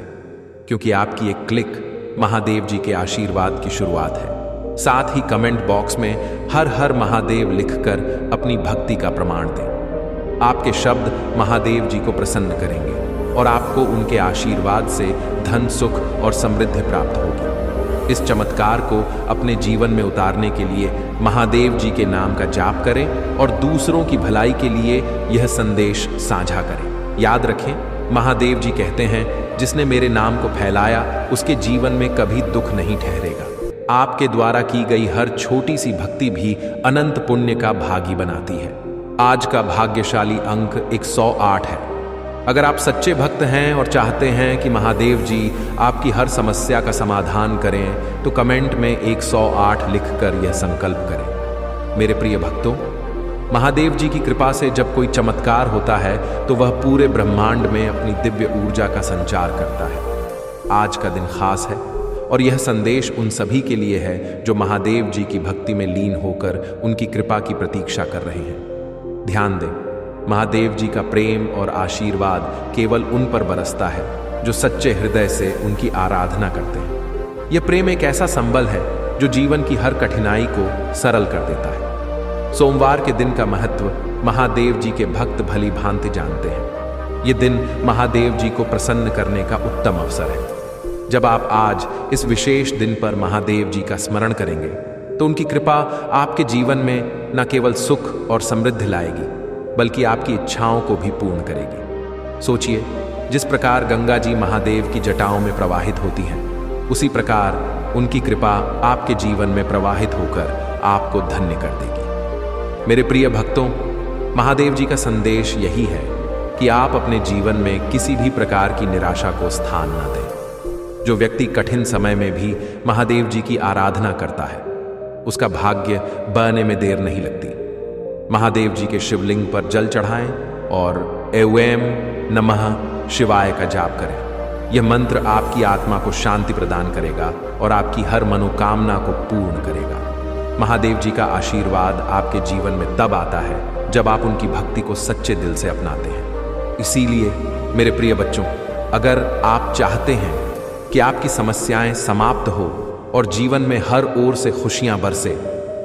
क्योंकि आपकी एक क्लिक महादेव जी के आशीर्वाद की शुरुआत है। साथ ही कमेंट बॉक्स में हर हर महादेव लिखकर अपनी भक्ति का प्रमाण दें। आपके शब्द महादेव जी को प्रसन्न करेंगे और आपको उनके आशीर्वाद से धन, सुख और समृद्धि प्राप्त होगी। इस चमत्कार को अपने जीवन में उतारने के लिए महादेव जी के नाम का जाप करें और दूसरों की भलाई के लिए यह संदेश साझा करें। याद रखें, महादेव जी कहते हैं, जिसने मेरे नाम को फैलाया उसके जीवन में कभी दुख नहीं ठहरेगा। आपके द्वारा की गई हर छोटी सी भक्ति भी अनंत पुण्य का भागी बनाती है। आज का भाग्यशाली अंक 108 है। अगर आप सच्चे भक्त हैं और चाहते हैं कि महादेव जी आपकी हर समस्या का समाधान करें, तो कमेंट में 108 लिखकर यह संकल्प करें। मेरे प्रिय भक्तों, महादेव जी की कृपा से जब कोई चमत्कार होता है तो वह पूरे ब्रह्मांड में अपनी दिव्य ऊर्जा का संचार करता है। आज का दिन खास है और यह संदेश उन सभी के लिए है जो महादेव जी की भक्ति में लीन होकर उनकी कृपा की प्रतीक्षा कर रहे हैं। ध्यान दें, महादेव जी का प्रेम और आशीर्वाद केवल उन पर बरसता है जो सच्चे हृदय से उनकी आराधना करते हैं। यह प्रेम एक ऐसा संबल है जो जीवन की हर कठिनाई को सरल कर देता है। सोमवार के दिन का महत्व महादेव जी के भक्त भली भांति जानते हैं। यह दिन महादेव जी को प्रसन्न करने का उत्तम अवसर है। जब आप आज इस विशेष दिन पर महादेव जी का स्मरण करेंगे तो उनकी कृपा आपके जीवन में न केवल सुख और समृद्धि लाएगी, बल्कि आपकी इच्छाओं को भी पूर्ण करेगी। सोचिए, जिस प्रकार गंगा जी महादेव की जटाओं में प्रवाहित होती हैं, उसी प्रकार उनकी कृपा आपके जीवन में प्रवाहित होकर आपको धन्य कर देगी। मेरे प्रिय भक्तों, महादेव जी का संदेश यही है कि आप अपने जीवन में किसी भी प्रकार की निराशा को स्थान न दें। जो व्यक्ति कठिन समय में भी महादेव जी की आराधना करता है, उसका भाग्य बनने में देर नहीं लगती। महादेव जी के शिवलिंग पर जल चढ़ाएं और ऐं नमः शिवाय का जाप करें। यह मंत्र आपकी आत्मा को शांति प्रदान करेगा और आपकी हर मनोकामना को पूर्ण करेगा। महादेव जी का आशीर्वाद आपके जीवन में तब आता है जब आप उनकी भक्ति को सच्चे दिल से अपनाते हैं। इसीलिए मेरे प्रिय बच्चों, अगर आप चाहते हैं कि आपकी समस्याएं समाप्त हो और जीवन में हर ओर से खुशियां बरसे,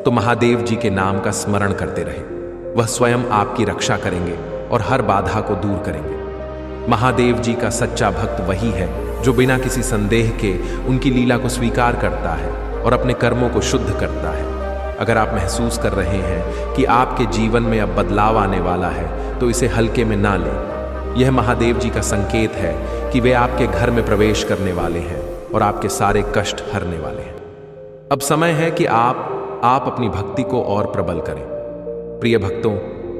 तो महादेव जी के नाम का स्मरण करते रहें। वह स्वयं आपकी रक्षा करेंगे और हर बाधा को दूर करेंगे। महादेव जी का सच्चा भक्त वही है जो बिना किसी संदेह के उनकी लीला को स्वीकार करता है और अपने कर्मों को शुद्ध करता है। अगर आप महसूस कर रहे हैं कि आपके जीवन में अब बदलाव आने वाला है, तो इसे हल्के में ना लें। यह महादेव जी का संकेत है कि वे आपके घर में प्रवेश करने वाले हैं और आपके सारे कष्ट हरने वाले हैं। अब समय है कि आप अपनी भक्ति को और प्रबल करें। प्रिय भक्तों,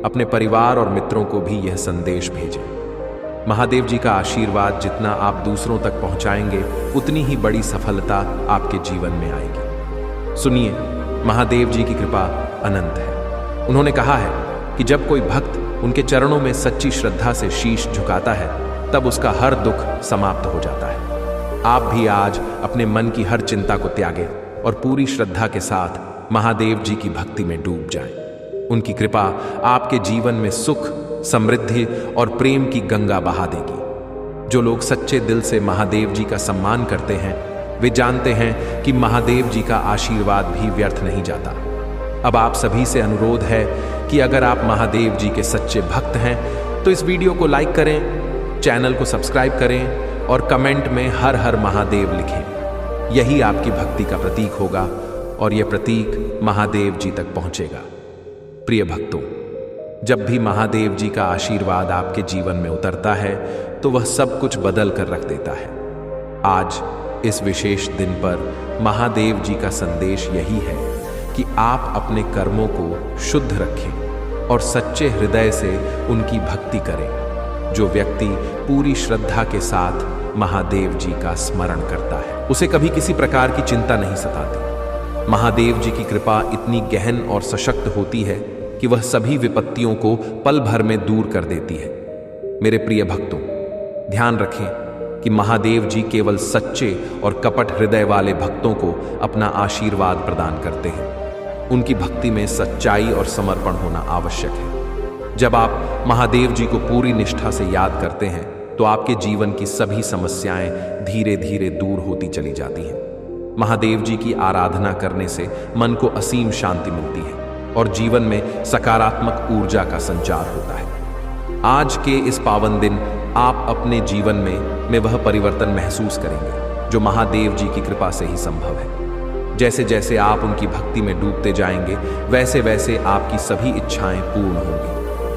अपने परिवार और मित्रों को भी यह संदेश भेजें। महादेव जी का आशीर्वाद जितना आप दूसरों तक पहुंचाएंगे, उतनी ही बड़ी सफलता आपके जीवन में आएगी। सुनिए, महादेव जी की कृपा अनंत है। उन्होंने कहा है कि जब कोई भक्त उनके चरणों में सच्ची श्रद्धा से शीश झुकाता है, तब उसका हर दुख समाप्त हो जाता है। आप भी आज अपने मन की हर चिंता को त्यागें और पूरी श्रद्धा के साथ महादेव जी की भक्ति में डूब जाएं। उनकी कृपा आपके जीवन में सुख, समृद्धि और प्रेम की गंगा बहा देगी। जो लोग सच्चे दिल से महादेव जी का सम्मान करते हैं वे जानते हैं कि महादेव जी का आशीर्वाद भी व्यर्थ नहीं जाता। अब आप सभी से अनुरोध है कि अगर आप महादेव जी के सच्चे भक्त हैं तो इस वीडियो को लाइक करें, चैनल को सब्सक्राइब करें और कमेंट में हर हर महादेव लिखें। यही आपकी भक्ति का प्रतीक होगा और यह प्रतीक महादेव जी तक पहुंचेगा। प्रिय भक्तों, जब भी महादेव जी का आशीर्वाद आपके जीवन में उतरता है तो वह सब कुछ बदल कर रख देता है। आज इस विशेष दिन पर महादेव जी का संदेश यही है कि आप अपने कर्मों को शुद्ध रखें और सच्चे हृदय से उनकी भक्ति करें। जो व्यक्ति पूरी श्रद्धा के साथ महादेव जी का स्मरण करता है उसे कभी किसी प्रकार की चिंता नहीं सताती। महादेव जी की कृपा इतनी गहन और सशक्त होती है कि वह सभी विपत्तियों को पल भर में दूर कर देती है। मेरे प्रिय भक्तों, ध्यान रखें कि महादेव जी केवल सच्चे और कपट हृदय वाले भक्तों को अपना आशीर्वाद प्रदान करते हैं। उनकी भक्ति में सच्चाई और समर्पण होना आवश्यक है। जब आप महादेव जी को पूरी निष्ठा से याद करते हैं तो आपके जीवन की सभी समस्याएं धीरे धीरे दूर होती चली जाती हैं। महादेव जी की आराधना करने से मन को असीम शांति मिलती है और जीवन में सकारात्मक ऊर्जा का संचार होता है। आज के इस पावन दिन आप अपने जीवन में वह परिवर्तन महसूस करेंगे जो महादेव जी की कृपा से ही संभव है। जैसे जैसे आप उनकी भक्ति में डूबते जाएंगे वैसे वैसे आपकी सभी इच्छाएं पूर्ण होंगी।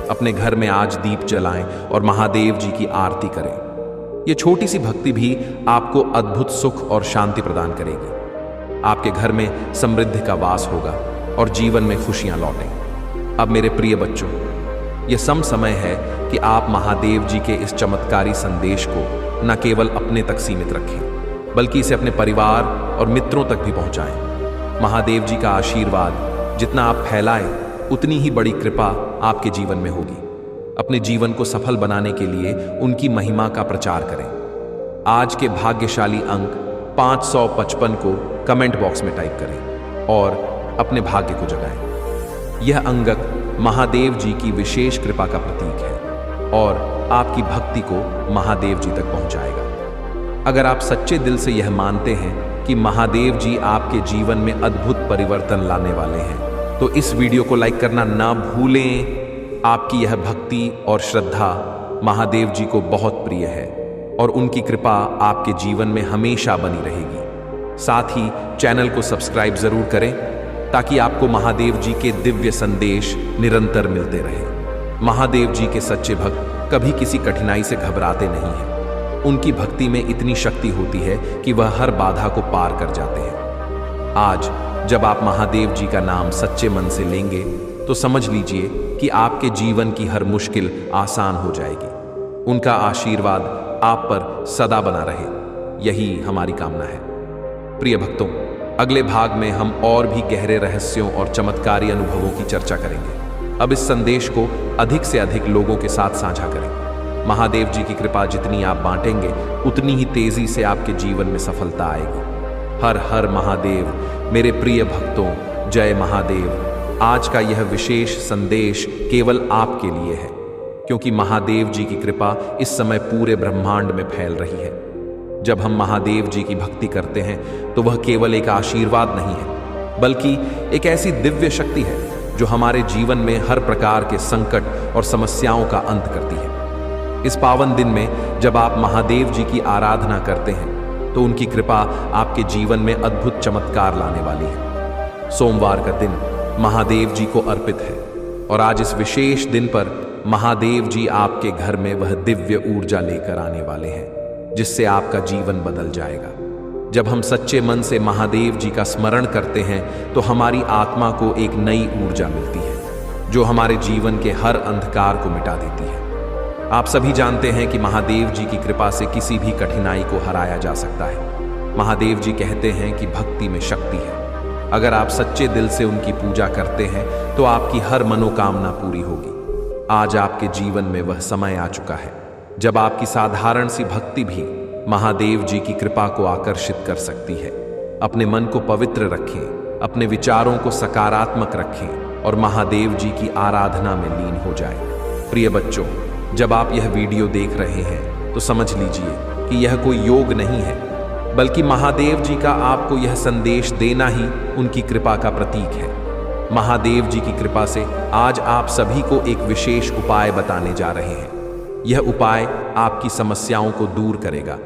अपने घर में आज दीप जलाएं और महादेव जी की आरती करें। यह छोटी सी भक्ति भी आपको अद्भुत सुख और शांति प्रदान करेगी। आपके घर में समृद्धि का वास होगा और जीवन में खुशियां लौटें। अब मेरे प्रिय बच्चों, यह समय है कि आप महादेव जी के इस चमत्कारी संदेश को न केवल अपने तक सीमित रखें बल्कि इसे अपने परिवार और मित्रों तक भी पहुंचाएं। महादेव जी का आशीर्वाद जितना आप फैलाएं उतनी ही बड़ी कृपा आपके जीवन में होगी। अपने जीवन को सफल बनाने के लिए उनकी महिमा का प्रचार करें। आज के भाग्यशाली अंक 555 को कमेंट बॉक्स में टाइप करें और अपने भाग्य को जगाएं। यह अंगक महादेव जी की विशेष कृपा का प्रतीक है और आपकी भक्ति को महादेव जी तक पहुंचाएगा। अगर आप सच्चे दिल से यह मानते हैं कि महादेव जी आपके जीवन में अद्भुत परिवर्तन लाने वाले हैं तो इस वीडियो को लाइक करना ना भूलें। आपकी यह भक्ति और श्रद्धा महादेव जी को बहुत प्रिय है और उनकी कृपा आपके जीवन में हमेशा बनी रहेगी। साथ ही चैनल को सब्सक्राइब जरूर करें ताकि आपको महादेव जी के दिव्य संदेश निरंतर मिलते रहे। महादेव जी के सच्चे भक्त कभी किसी कठिनाई से घबराते नहीं हैं। उनकी भक्ति में इतनी शक्ति होती है कि वह हर बाधा को पार कर जाते हैं। आज जब आप महादेव जी का नाम सच्चे मन से लेंगे तो समझ लीजिए कि आपके जीवन की हर मुश्किल आसान हो जाएगी। उनका आशीर्वाद आप पर सदा बना रहे, यही हमारी कामना है। प्रिय भक्तों, अगले भाग में हम और भी गहरे रहस्यों और चमत्कारी अनुभवों की चर्चा करेंगे। अब इस संदेश को अधिक से अधिक लोगों के साथ साझा करें। महादेव जी की कृपा जितनी आप बांटेंगे उतनी ही तेजी से आपके जीवन में सफलता आएगी। हर हर महादेव। मेरे प्रिय भक्तों, जय महादेव। आज का यह विशेष संदेश केवल आपके लिए है क्योंकि महादेव जी की कृपा इस समय पूरे ब्रह्मांड में फैल रही है। जब हम महादेव जी की भक्ति करते हैं तो वह केवल एक आशीर्वाद नहीं है बल्कि एक ऐसी दिव्य शक्ति है जो हमारे जीवन में हर प्रकार के संकट और समस्याओं का अंत करती है। इस पावन दिन में जब आप महादेव जी की आराधना करते हैं तो उनकी कृपा आपके जीवन में अद्भुत चमत्कार लाने वाली है। सोमवार का दिन महादेव जी को अर्पित है और आज इस विशेष दिन पर महादेव जी आपके घर में वह दिव्य ऊर्जा लेकर आने वाले हैं जिससे आपका जीवन बदल जाएगा। जब हम सच्चे मन से महादेव जी का स्मरण करते हैं तो हमारी आत्मा को एक नई ऊर्जा मिलती है जो हमारे जीवन के हर अंधकार को मिटा देती है। आप सभी जानते हैं कि महादेव जी की कृपा से किसी भी कठिनाई को हराया जा सकता है। महादेव जी कहते हैं कि भक्ति में शक्ति है। अगर आप सच्चे दिल से उनकी पूजा करते हैं तो आपकी हर मनोकामना पूरी होगी। आज आपके जीवन में वह समय आ चुका है जब आपकी साधारण सी भक्ति भी महादेव जी की कृपा को आकर्षित कर सकती है। अपने मन को पवित्र रखें, अपने विचारों को सकारात्मक रखें और महादेव जी की आराधना में लीन हो जाएं। प्रिय बच्चों, जब आप यह वीडियो देख रहे हैं तो समझ लीजिए कि यह कोई योग नहीं है, बल्कि महादेव जी का आपको यह संदेश देना ही उनकी कृपा का प्रतीक है। महादेव जी की कृपा से आज आप सभी को एक विशेष उपाय बताने जा रहे हैं। यह उपाय आपकी समस्याओं को दूर करेगा,